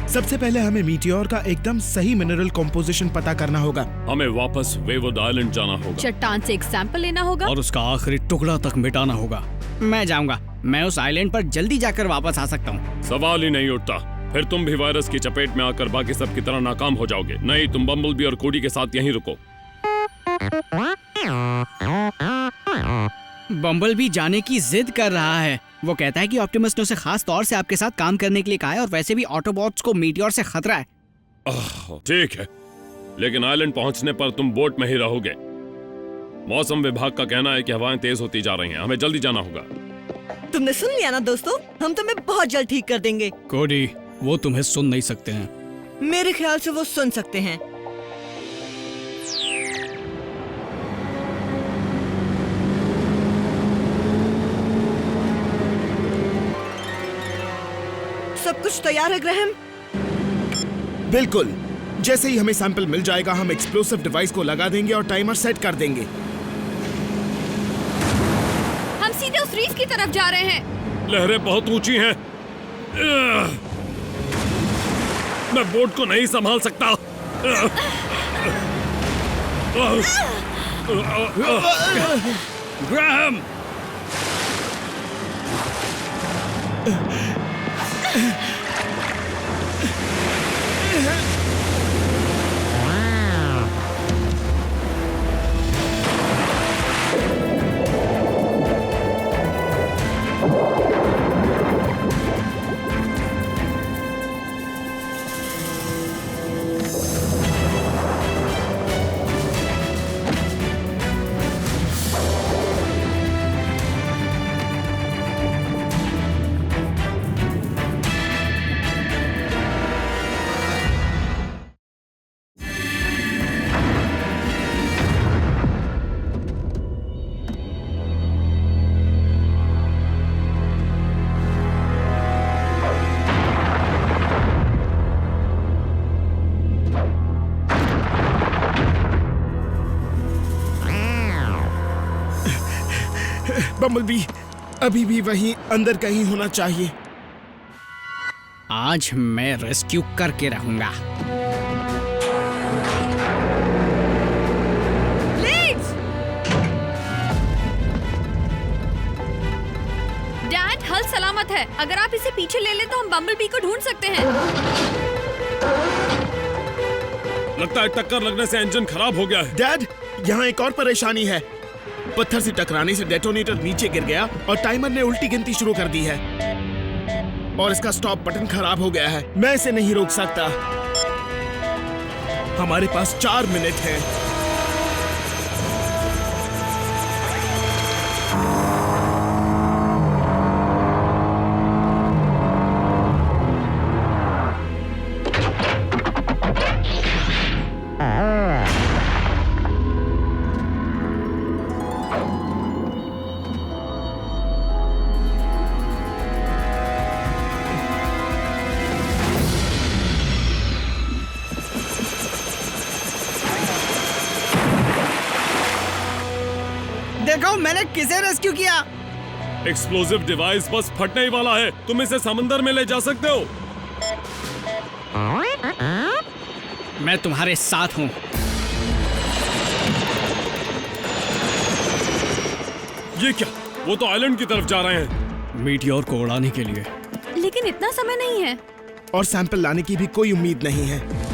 सबसे पहले हमें मीटियोर का एकदम सही मिनरल कॉम्पोजिशन पता करना होगा। हमें वापस वेवुड आइलैंड जाना होगा, चट्टान से एक सैंपल लेना होगा और उसका आखिरी टुकड़ा तक मिटाना होगा। मैं जाऊंगा, मैं उस आइलैंड पर जल्दी जाकर वापस आ सकता हूँ। सवाल ही नहीं उठता, फिर तुम भी वायरस की चपेट में आकर बाकी सब की तरह नाकाम हो जाओगे। नहीं, तुम बम्बलबी और कोडी के साथ यहीं रुको। बम्बलबी जाने की जिद कर रहा है। वो कहता है कि ऑप्टिमस ने उसे खास तौर से आपके साथ काम करने के लिए कहा है, और वैसे भी ऑटोबॉट्स को मीटियोर से खतरा है। ठीक है, लेकिन आइलैंड पहुंचने पर तुम बोट में ही रहोगे। मौसम विभाग का कहना है कि हवाएं तेज होती जा रही हैं, हमें जल्दी जाना होगा। तुमने सुन लिया ना दोस्तों, हम तुम्हें बहुत जल्द ठीक कर देंगे। कोडी, वो तुम्हें सुन नहीं सकते हैं। मेरे ख्याल से वो सुन सकते हैं। सब कुछ तैयार है ग्रैहम? बिल्कुल, जैसे ही हमें सैंपल मिल जाएगा हम एक्सप्लोसिव डिवाइस को लगा देंगे और टाइमर सेट कर देंगे। हम सीधे उस रीफ की तरफ जा रहे हैं। लहरें बहुत ऊंची हैं, मैं बोट को नहीं संभाल सकता। ग्राहम! बम्बलबी अभी भी वहीं अंदर कहीं होना चाहिए। आज मैं रेस्क्यू करके रहूंगा। डैड, हल सलामत है। अगर आप इसे पीछे ले ले तो हम बम्बलबी को ढूंढ सकते हैं। लगता है टक्कर लगने से इंजन खराब हो गया है। डैड, यहाँ एक और परेशानी है। पत्थर से टकराने से डेटोनेटर नीचे गिर गया और टाइमर ने उल्टी गिनती शुरू कर दी है, और इसका स्टॉप बटन खराब हो गया है। मैं इसे नहीं रोक सकता। हमारे पास 4 मिनट है। देखो मैंने किसे रेस्क्यू किया। एक्सप्लोसिव डिवाइस बस फटने ही वाला है, तुम इसे समंदर में ले जा सकते हो। मैं तुम्हारे साथ हूँ। ये क्या? वो तो आइलैंड की तरफ जा रहे हैं। मीटियोर को उड़ाने के लिए। लेकिन इतना समय नहीं है। और सैंपल लाने की भी कोई उम्मीद नहीं है।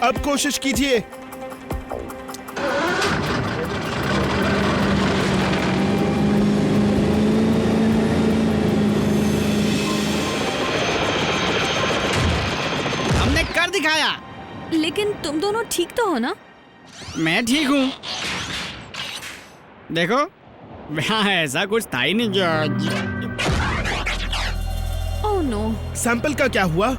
अब कोशिश कीजिए। हमने कर दिखाया। लेकिन तुम दोनों ठीक तो हो ना? मैं ठीक हूँ। देखो, वहाँ ऐसा कुछ था ही नहीं जॉर्ज। Oh no. सैंपल का क्या हुआ?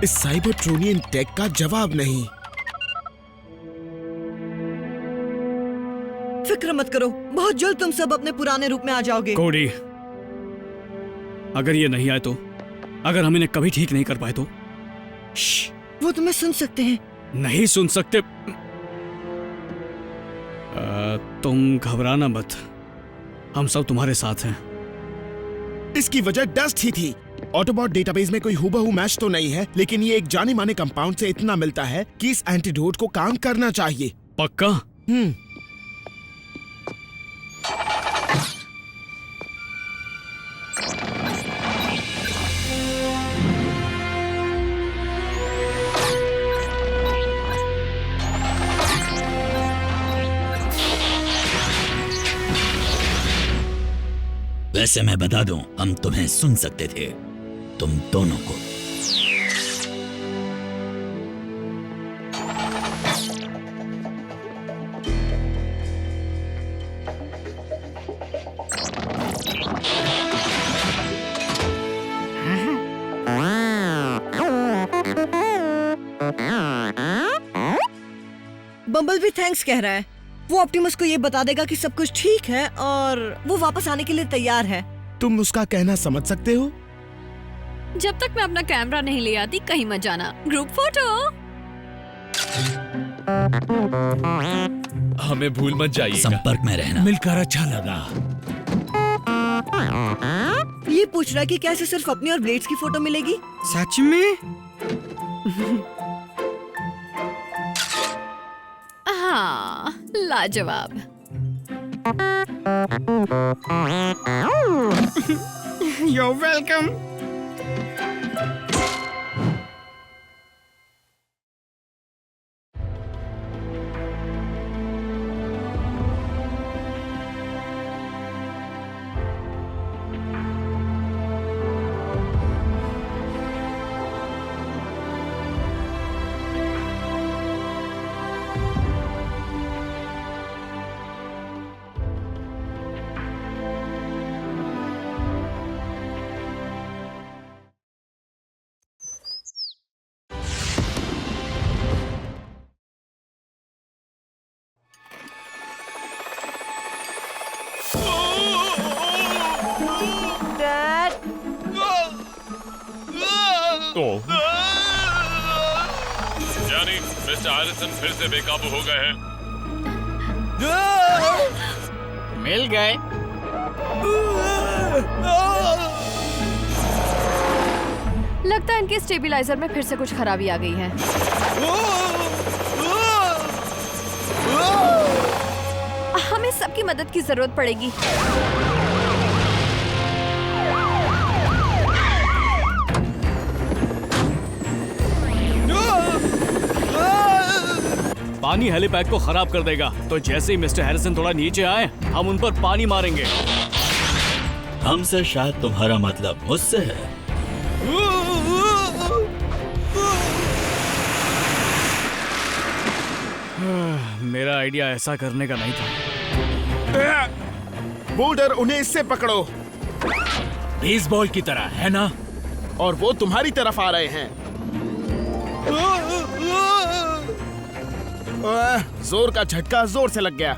इस साइबरट्रोनियन टेक का जवाब नहीं। फिक्र मत करो, बहुत जल्द तुम सब अपने पुराने रूप में आ जाओगे। कोडी, अगर ये नहीं आए तो, अगर हम इन्हें कभी ठीक नहीं कर पाए तो? वो तुम्हें सुन सकते हैं। नहीं सुन सकते। तुम घबराना मत, हम सब तुम्हारे साथ हैं। इसकी वजह डस्ट ही थी। ऑटोबॉट डेटाबेस में कोई हूबहू मैच तो नहीं है, लेकिन ये एक जाने माने कंपाउंड से इतना मिलता है कि इस एंटीडोट को काम करना चाहिए। पक्का? वैसे मैं बता दूं, हम तुम्हें सुन सकते थे, तुम दोनों को। बम्बल भी थैंक्स कह रहा है। वो ऑप्टिमस को ये बता देगा कि सब कुछ ठीक है और वो वापस आने के लिए तैयार है। तुम उसका कहना समझ सकते हो? जब तक मैं अपना कैमरा नहीं ले आती कहीं मत जाना। Group photo. हमें भूल मत जाइए। संपर्क में रहना। मिलकर अच्छा लगा। ये पूछ रहा है कि कैसे सिर्फ अपनी और ब्लेड्स की फोटो मिलेगी। सच में? हाँ, लाजवाब। You're welcome. यानी मिस्टर हैरिसन फिर से बेकाबू हो गए हैं। मिल गए। लगता है इनके स्टेबलाइजर में फिर से कुछ खराबी आ गई है। हमें सबकी मदद की जरूरत पड़ेगी। पानी हेलीपैड को खराब कर देगा, तो जैसे ही मिस्टर हैरिसन थोड़ा नीचे आए, हम उन पर पानी मारेंगे। हमसे शायद तुम्हारा मतलब मुझसे है। मेरा आइडिया ऐसा करने का नहीं था। बोल्डर, उन्हें इससे पकड़ो। बेसबॉल की तरह है ना? और वो तुम्हारी तरफ आ रहे हैं। जोर का झटका जोर से लग गया।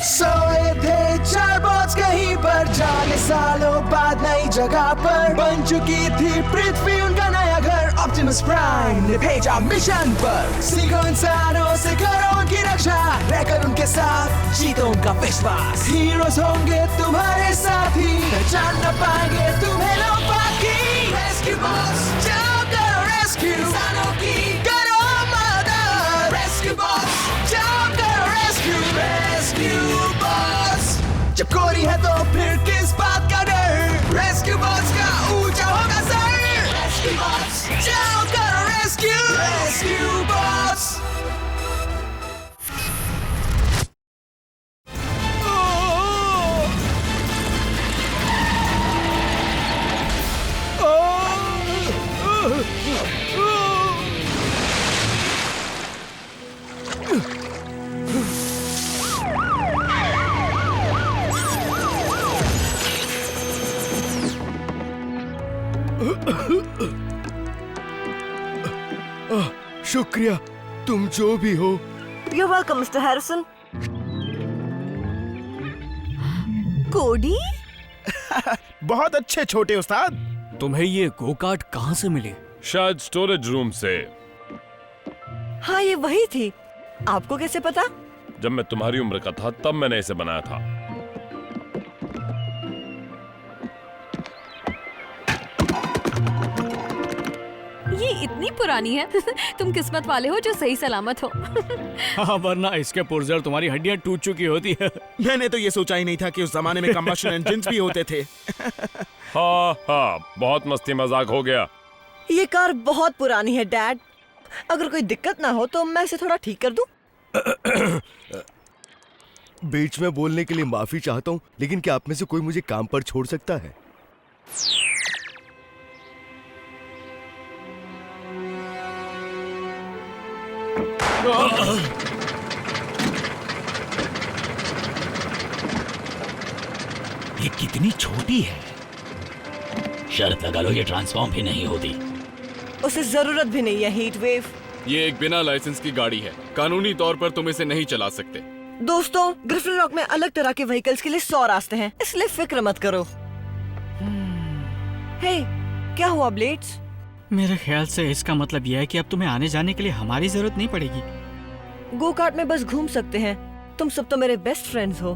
सोए थे चार बॉट्स कहीं पर, जाने सालों बाद नई जगह पर। बन चुकी थी पृथ्वी उनका नया घर। ऑप्टिमस प्राइम ने भेजा मिशन पर। सीखो इंसानों से करो उनकी रक्षा, रहकर उनके साथ जीतो उनका विश्वास। हीरोज होंगे तुम्हारे साथी, पहचान न पाएंगे तुम्हें लोग बाकी। रेस्क्यू बॉस जाओ करो रेस्क्यू, इंसानों की करो मदद। रेस्क्यू बॉस जाओ करो रेस्क्यू, रेस्क्यू बॉस। जब कोरी है तो फिर किस बात का डर, रेस्क्यू बॉस का ऊंचा होगा सर। रेस्क्यू बॉस जाओ करो रेस्क्यू, रेस्क्यू बॉस। शुक्रिया, तुम जो भी हो। You're welcome, Mr. Harrison. कोडी? बहुत अच्छे छोटे उस्ताद। तुम्हें ये गो कार्ट कहाँ से मिली? शायद स्टोरेज रूम से। हाँ, ये वही थी। आपको कैसे पता? जब मैं तुम्हारी उम्र का था तब मैंने इसे बनाया था। ये इतनी पुरानी है। तुम किस्मत वाले हो जो सही सलामत हो। हाँ, वरना इसके पुर्जों तुम्हारी हड्डियां टूट चुकी होती है। मैंने तो ये सोचा ही नहीं था कि उस जमाने में कंबशन इंजन्स भी होते थे। हाँ हाँ, बहुत मस्ती मजाक हो गया। ये कार बहुत पुरानी है डैड। अगर कोई दिक्कत ना हो तो मैं इसे थोड़ा ठीक कर दूं। बीच में बोलने के लिए माफी चाहता हूँ, लेकिन क्या आप में से कोई मुझे काम पर छोड़ सकता है? ये कितनी छोटी है। शर्त लगा लो ये ट्रांसफॉर्म भी नहीं होती। उसे जरूरत भी नहीं है हीट वेव। ये एक बिना लाइसेंस की गाड़ी है, कानूनी तौर पर तुम इसे नहीं चला सकते। दोस्तों, ग्रिफिन रॉक में अलग तरह के व्हीकल्स के लिए 100 रास्ते हैं, इसलिए फिक्र मत करो। हे, क्या हुआ ब्लेड्स? मेरे ख्याल से इसका मतलब यह है कि अब तुम्हें आने जाने के लिए हमारी जरूरत नहीं पड़ेगी। गो कार्ट में बस घूम सकते हैं। तुम सब तो मेरे बेस्ट फ्रेंड्स हो।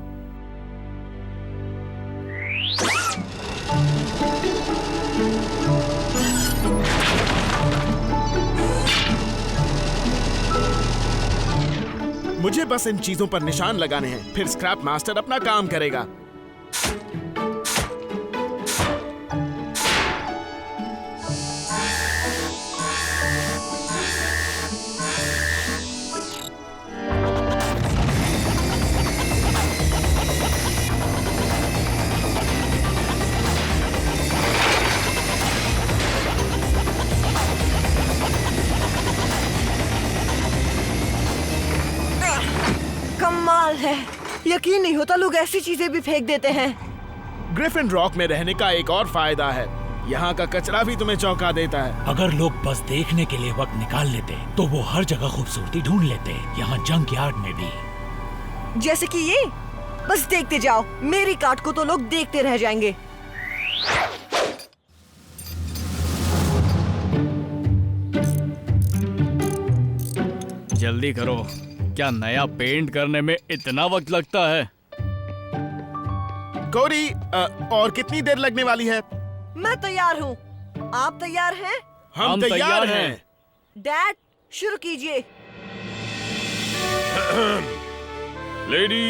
मुझे बस इन चीजों पर निशान लगाने हैं, फिर स्क्रैप मास्टर अपना काम करेगा। कमाल है, यकीन नहीं होता लोग ऐसी चीजें भी फेंक देते हैं। ग्रिफिन रॉक में रहने का एक और फायदा है, यहाँ का कचरा भी तुम्हें चौंका देता है। अगर लोग बस देखने के लिए वक्त निकाल लेते तो वो हर जगह खूबसूरती ढूंढ लेते, यहाँ जंक यार्ड में भी। जैसे कि ये, बस देखते जाओ, मेरी कार्ट को तो लोग देखते रह जाएंगे। जल्दी करो, क्या नया पेंट करने में इतना वक्त लगता है? कोरी, और कितनी देर लगने वाली है? मैं तैयार हूँ। आप तैयार हैं? हम तैयार हैं। डैड, शुरू कीजिए। लेडी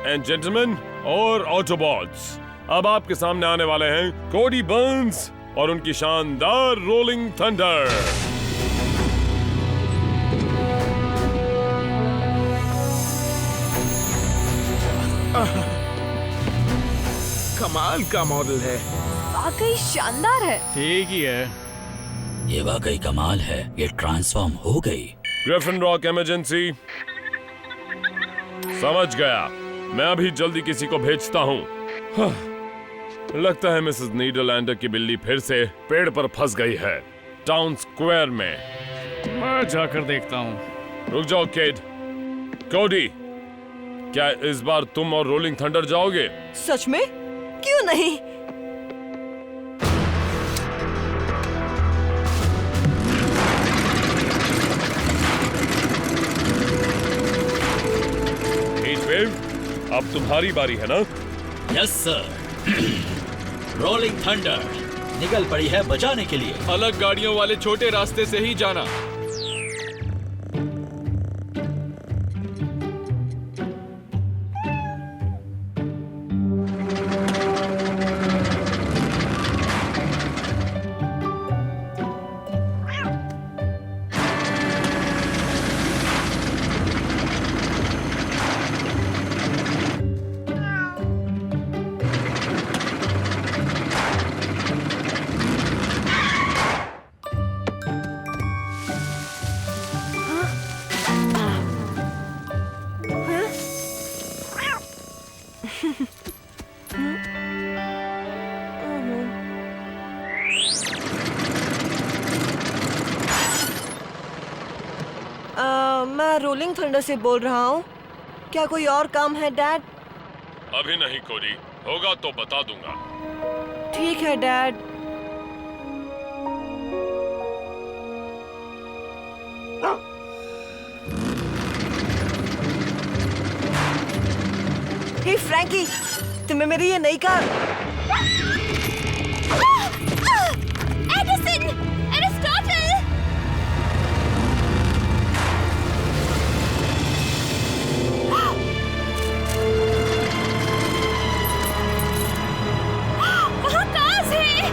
एंड जेंटलमैन और ऑटोबॉट्स, अब आपके सामने आने वाले हैं कोडी बर्न्स और उनकी शानदार रोलिंग थंडर। कमाल का मॉडल है। वाकई शानदार है। ठीक ही है। ये वाकई कमाल है। ये ट्रांसफॉर्म हो गई। Griffin rock emergency. समझ गया। मैं अभी जल्दी किसी को भेजता हूँ। लगता है मिसेस नीदरलैंडर की बिल्ली फिर से पेड़ पर फंस गई है, टाउन स्क्वायर में। मैं जाकर देखता हूँ। रुक जाओ केड। कोडी, क्या इस बार तुम और रोलिंग थंडर जाओगे? सच में? क्यों नहीं? हीटवेव, अब तुम्हारी बारी है ना? Yes sir. रोलिंग थंडर निकल पड़ी है बचाने के लिए। अलग गाड़ियों वाले छोटे रास्ते से ही जाना। मैं रोलिंग थंडर से बोल रहा हूँ। क्या कोई और काम है डैड? अभी नहीं कोडी, होगा तो बता दूंगा। ठीक है डैड। हे फ्रैंकी, तुम्हें मेरी ये नई कार। Edison, Aristotle. वहाँ कार्स है।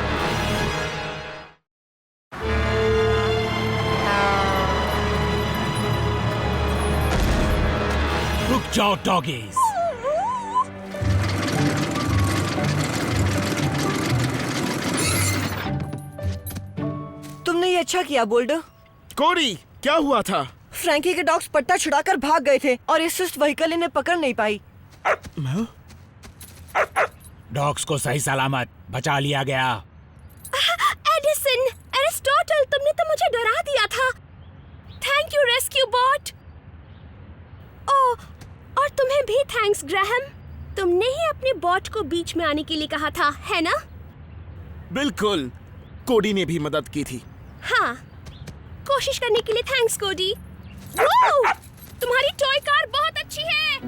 रुक जाओ डॉगीज। तुमने ये अच्छा किया बोल्डर। कोडी, क्या हुआ था? फ्रैंकी के डॉग्स पट्टा छुड़ाकर भाग गए थे और ये सुस्त व्हीकल इन्हें पकड़ नहीं पाई। डॉग्स को सही सलामत बचा लिया गया। एडिसन, एरिस्टोटल, तुमने तो मुझे डरा दिया था। Thank you rescue bot. ओह, और तुम्हें भी थैंक्स ग्राहम। तुमने ही अपने बॉट को बीच में आने के लिए कहा था, है ना? बिल्कुल, कोडी ने भी मदद की थी। हाँ, कोशिश करने के लिए थैंक्स कोडी। वाओ, तुम्हारी टॉय कार बहुत अच्छी है।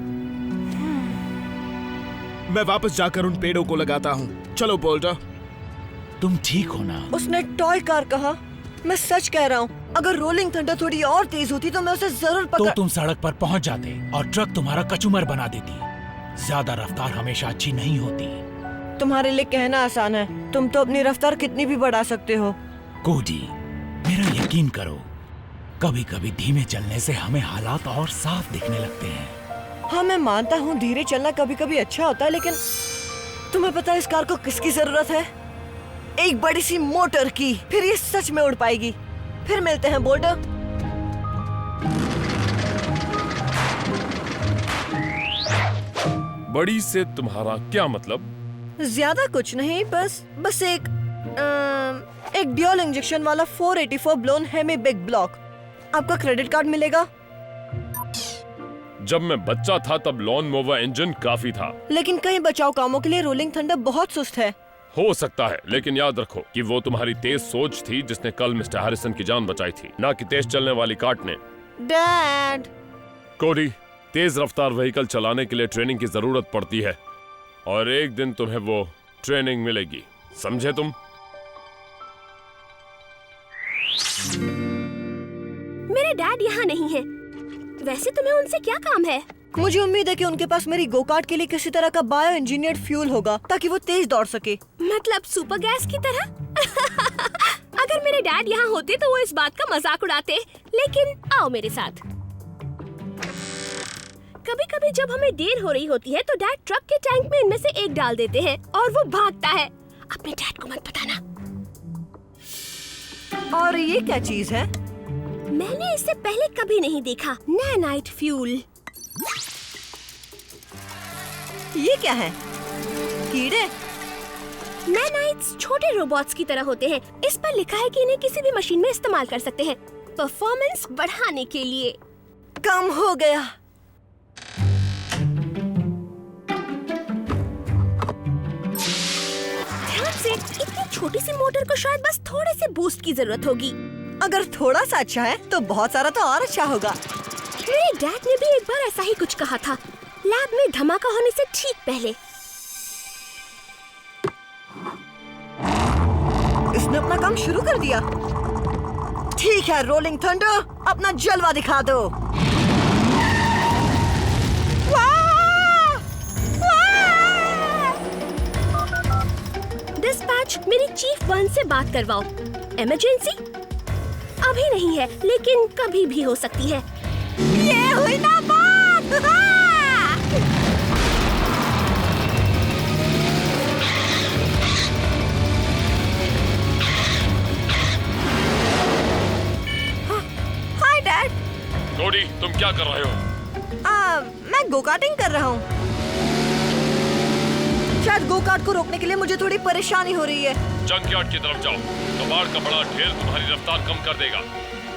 मैं वापस जाकर उन पेड़ों को लगाता हूँ। चलो बोल्डर। तुम ठीक हो ना? उसने टॉय कार कहा। मैं सच कह रहा हूँ, अगर रोलिंग थंडर थोड़ी और तेज होती तो मैं उसे जरूर तो तुम सड़क पर पहुँच जाते और ट्रक तुम्हारा कचूमर बना देती। ज्यादा रफ्तार हमेशा अच्छी नहीं होती। तुम्हारे लिए कहना आसान है, तुम तो अपनी रफ्तार कितनी भी बढ़ा सकते हो। कोडी, मेरा यकीन करो, कभी कभी धीमे चलने से हमें हालात और साफ दिखने लगते हैं। हाँ, मैं मानता हूँ धीरे चलना कभी कभी अच्छा होता है, लेकिन तुम्हें पता है इस कार को किसकी जरूरत है? एक बड़ी सी मोटर की। फिर ये सच में उड़ पाएगी। फिर मिलते हैं बोल्डर। बड़ी से तुम्हारा क्या मतलब? ज्यादा कुछ नहीं, बस एक ड्यूल इंजेक्शन वाला 484 ब्लोन हेमी बिग ब्लॉक। आपका क्रेडिट कार्ड मिलेगा। जब मैं बच्चा था तब लॉन मोवर इंजन काफी था। लेकिन कई बचाव कामों के लिए रोलिंग थंडर बहुत सुस्त है। हो सकता है, लेकिन याद रखो कि वो तुम्हारी तेज सोच थी जिसने कल मिस्टर हैरिसन की जान बचाई थी, ना कि तेज चलने वाली कार्ट ने। डैड। कोडी, तेज रफ्तार व्हीकल चलाने के लिए ट्रेनिंग की जरूरत पड़ती है और एक दिन तुम्हें वो ट्रेनिंग मिलेगी, समझे तुम? मेरे डैड यहाँ नहीं है। वैसे तुम्हें उनसे क्या काम है? मुझे उम्मीद है कि उनके पास मेरी गो कार्ट के लिए किसी तरह का बायो इंजीनियर्ड फ्यूल होगा ताकि वो तेज दौड़ सके। मतलब सुपर गैस की तरह? अगर मेरे डैड यहाँ होते तो वो इस बात का मजाक उड़ाते। लेकिन आओ मेरे साथ। कभी कभी जब हमें देर हो रही होती है तो डैड ट्रक के टैंक में इनमें से एक डाल देते हैं और वो भागता है। अपने डैड को मत बताना। और ये क्या चीज है? मैंने इससे पहले कभी नहीं देखा। नैनाइट फ्यूल। ये क्या है? कीड़े? नैनाइट्स छोटे रोबोट्स की तरह होते हैं। इस पर लिखा है कि इन्हें किसी भी मशीन में इस्तेमाल कर सकते हैं परफॉर्मेंस बढ़ाने के लिए। काम हो गया। ध्यान से, इतनी छोटी सी मोटर को शायद बस थोड़े से बूस्ट की जरूरत होगी। अगर थोड़ा सा अच्छा है तो बहुत सारा तो और अच्छा होगा। मेरे डैड ने भी एक बार ऐसा ही कुछ कहा था, लैब में धमाका होने से ठीक पहले। इसने अपना काम शुरू कर दिया। ठीक है रोलिंग थंडर, अपना जलवा दिखा दो। डिस्पैच, मेरी चीफ वन से बात करवाओ। इमरजेंसी अभी नहीं है लेकिन कभी भी हो सकती है। ये हुई ना बात। Hi dad. कोडी, तुम क्या कर रहे हो? मैं गो कार्टिंग कर रहा हूँ। शायद गो कार्ट को रोकने के लिए मुझे थोड़ी परेशानी हो रही है। जंकयार्ड की तरफ जाओ, कबाड़ का बड़ा ढेर तुम्हारी रफ्तार कम कर देगा।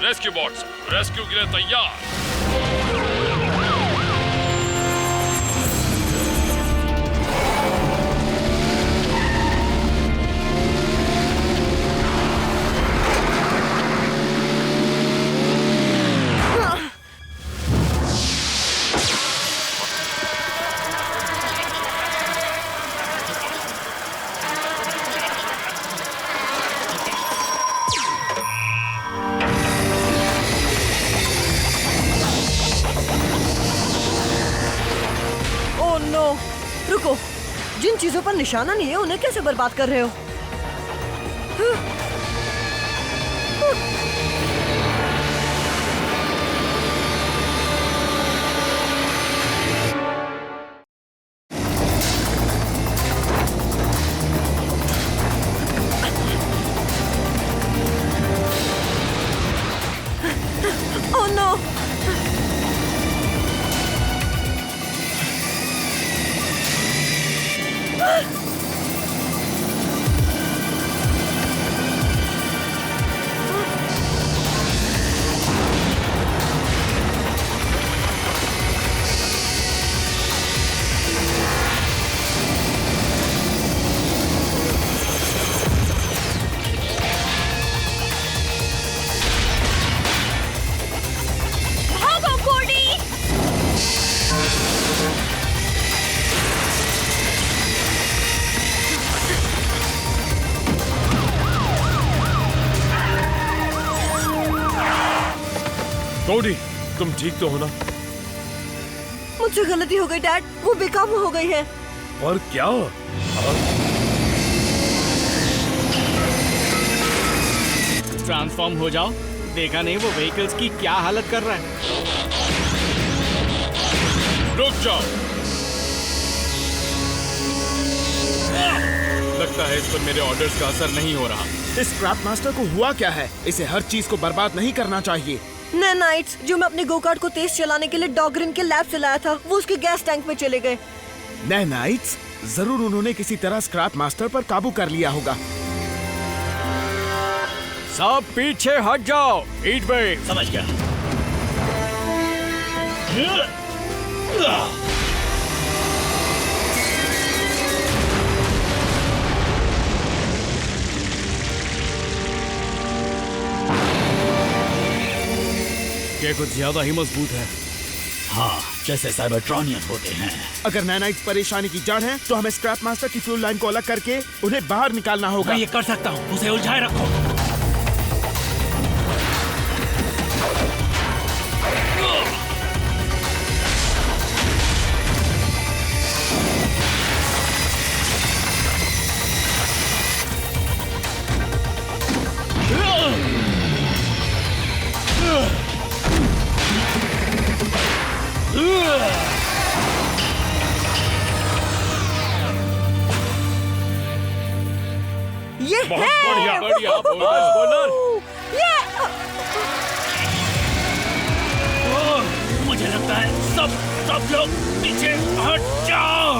रेस्क्यू बॉट्स, रेस्क्यू के लिए तैयार। रुको, जिन चीजों पर निशाना नहीं है उन्हें कैसे बर्बाद कर रहे हो? Oh no! कोडी, तुम ठीक तो हो ना? मुझसे गलती हो गई डैड, वो बेकाबू हो गई है। और क्या? ट्रांसफॉर्म हो जाओ। देखा नहीं वो व्हीकल्स की क्या हालत कर रहा है। रुक जाओ। लगता है इस पर मेरे ऑर्डर्स का असर नहीं हो रहा। इस स्क्रैप मास्टर को हुआ क्या है? इसे हर चीज को बर्बाद नहीं करना चाहिए। नैनाइट्स, जो मैं अपने गो कार्ट को तेज चलाने के लिए डॉगरिन के लैब से लाया था, वो उसके गैस टैंक में चले गए। नैनाइट्स? जरूर उन्होंने किसी तरह स्क्रैप मास्टर पर काबू कर लिया होगा। सब पीछे हट जाओ। ईट पे। समझ गया। ये कुछ ज्यादा ही मजबूत है। हाँ, जैसे साइबरट्रॉनियन होते हैं। अगर नैनाइट्स परेशानी की जड़ है तो हमें स्क्रैप मास्टर की फ्यूल लाइन को अलग करके उन्हें बाहर निकालना होगा। मैं ये कर सकता हूँ, उसे उलझाए रखो। बहुत बढ़िया बढ़िया बोलर। मुझे लगता है सब लोग पीछे हट जाओ।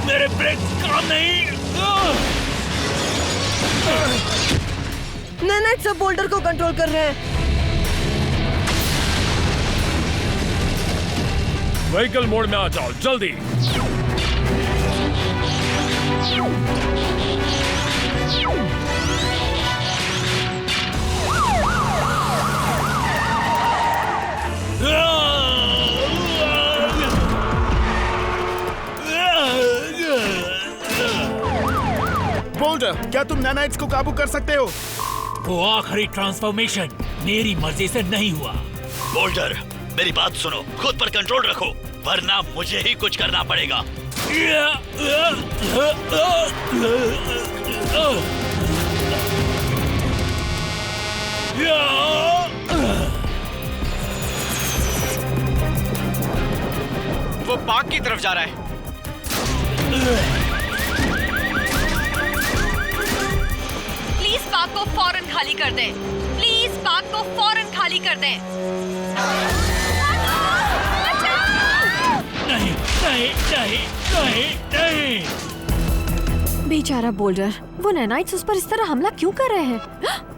मेरे ब्रेक काम नहीं। नैनाइट सब बोल्डर को कंट्रोल कर रहे हैं। व्हीकल मोड में आ जाओ जल्दी। बोल्डर, क्या तुम नैनाइट्स को काबू कर सकते हो? वो आखिरी ट्रांसफॉर्मेशन मेरी मर्जी से नहीं हुआ। बोल्डर, मेरी बात सुनो, खुद पर कंट्रोल रखो, वरना मुझे ही कुछ करना पड़ेगा। वो पार्क की तरफ जा रहा है। प्लीज पार्क को फौरन खाली कर दें। प्लीज पार्क को फौरन खाली कर दें। नहीं नहीं नहीं नहीं नहीं। बेचारा बोल्डर, वो नैनाइट्स उस पर इस तरह हमला क्यों कर रहे हैं?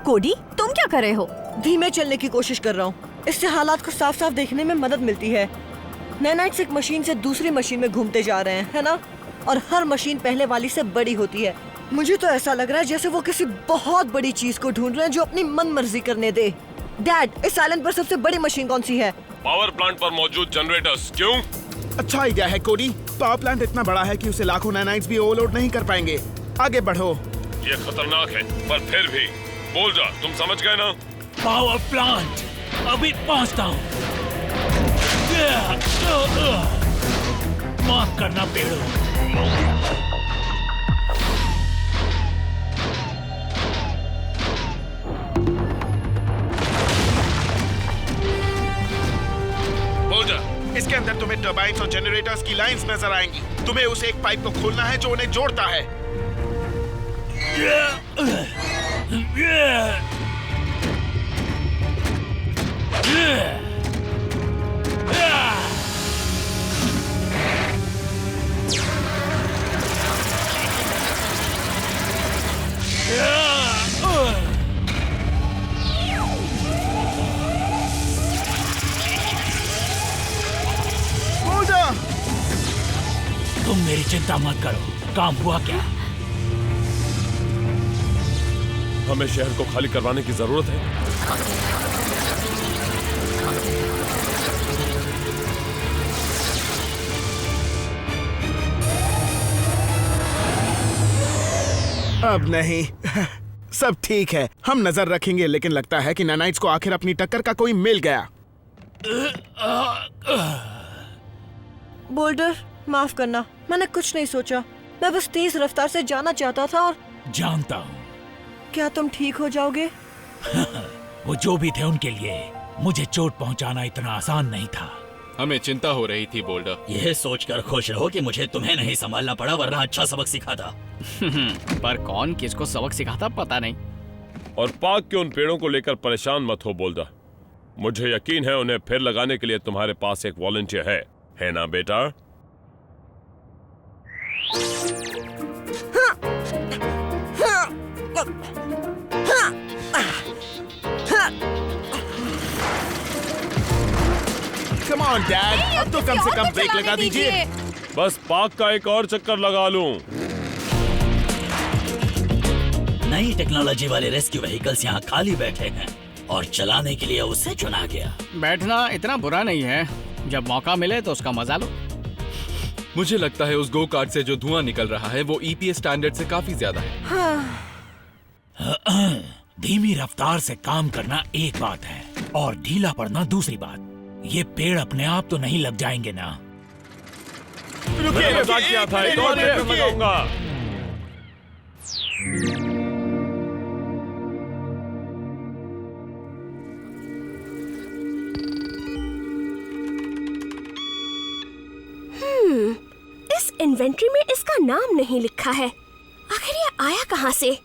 कोडी, तुम क्या कर रहे हो? धीमे चलने की कोशिश कर रहा हूँ, इससे हालात को साफ साफ देखने में मदद मिलती है। नैनाइट्स एक मशीन से दूसरी मशीन में घूमते जा रहे हैं, है ना? और हर मशीन पहले वाली से बड़ी होती है। मुझे तो ऐसा लग रहा है जैसे वो किसी बहुत बड़ी चीज को ढूंढ रहे हैं जो अपनी मन मर्जी करने दे। डैड, इस आइलैंड पर सबसे बड़ी मशीन कौन सी है? पावर प्लांट पर मौजूद जनरेटर्स। क्यों? अच्छा आइडिया है कोडी। पावर प्लांट इतना बड़ा है कि उसे लाखों नैनाइट्स भी ओवरलोड नहीं कर पाएंगे। आगे बढ़ो। ये खतरनाक है, पर फिर भी बोल जा, तुम समझ गए ना? पावर प्लांट अभी पहुंचता हूँ। माफ करना पेड़ो। इसके अंदर तुम्हें टर्बाइन्स और जनरेटर्स की लाइंस नजर आएंगी। तुम्हें उस एक पाइप को खोलना है जो उन्हें जोड़ता है। तुम मेरी चिंता मत करो। काम हुआ क्या? हमें शहर को खाली करवाने की जरूरत है। अब नहीं। सब ठीक है, हम नजर रखेंगे, लेकिन लगता है कि नैनाइट्स को आखिर अपनी टक्कर का कोई मिल गया। बोल्डर, माफ करना, मैंने कुछ नहीं सोचा। मैं बस तेज रफ्तार से जाना चाहता था और जानता हूँ। क्या तुम ठीक हो जाओगे? वो जो भी थे उनके लिए मुझे चोट पहुंचाना इतना आसान नहीं था। हमें चिंता हो रही थी बोल्डर। यह सोचकर खुश रहो कि मुझे तुम्हें नहीं संभालना पड़ा, वरना अच्छा सबक सिखाता। पर कौन किसको सबक सिखाता पता नहीं। और पार्क के उन पेड़ों को लेकर परेशान मत हो बोल्डर। मुझे यकीन है उन्हें फिर लगाने के लिए तुम्हारे पास एक वॉलंटियर है ना बेटा? Come on, Dad, अब तो कम से कम ब्रेक लगा दीजिए। बस पार्क का एक और चक्कर लगा लूं। नई टेक्नोलॉजी वाले रेस्क्यू व्हीकल्स यहाँ खाली बैठे हैं और चलाने के लिए उसे चुना गया। बैठना इतना बुरा नहीं है, जब मौका मिले तो उसका मजा लो। मुझे लगता है उस गो कार्ट से जो धुआं निकल रहा है वो EPA स्टैंडर्ड से काफी ज्यादा है। धीमी रफ्तार से काम करना एक बात है और ढीला पड़ना दूसरी बात। ये पेड़ अपने आप तो नहीं लग जाएंगे ना? मैंने मजाक किया था, एक और चक्कर लगाऊंगा। इन्वेंट्री में इसका नाम नहीं लिखा है। आखिर ये आया कहाँ से?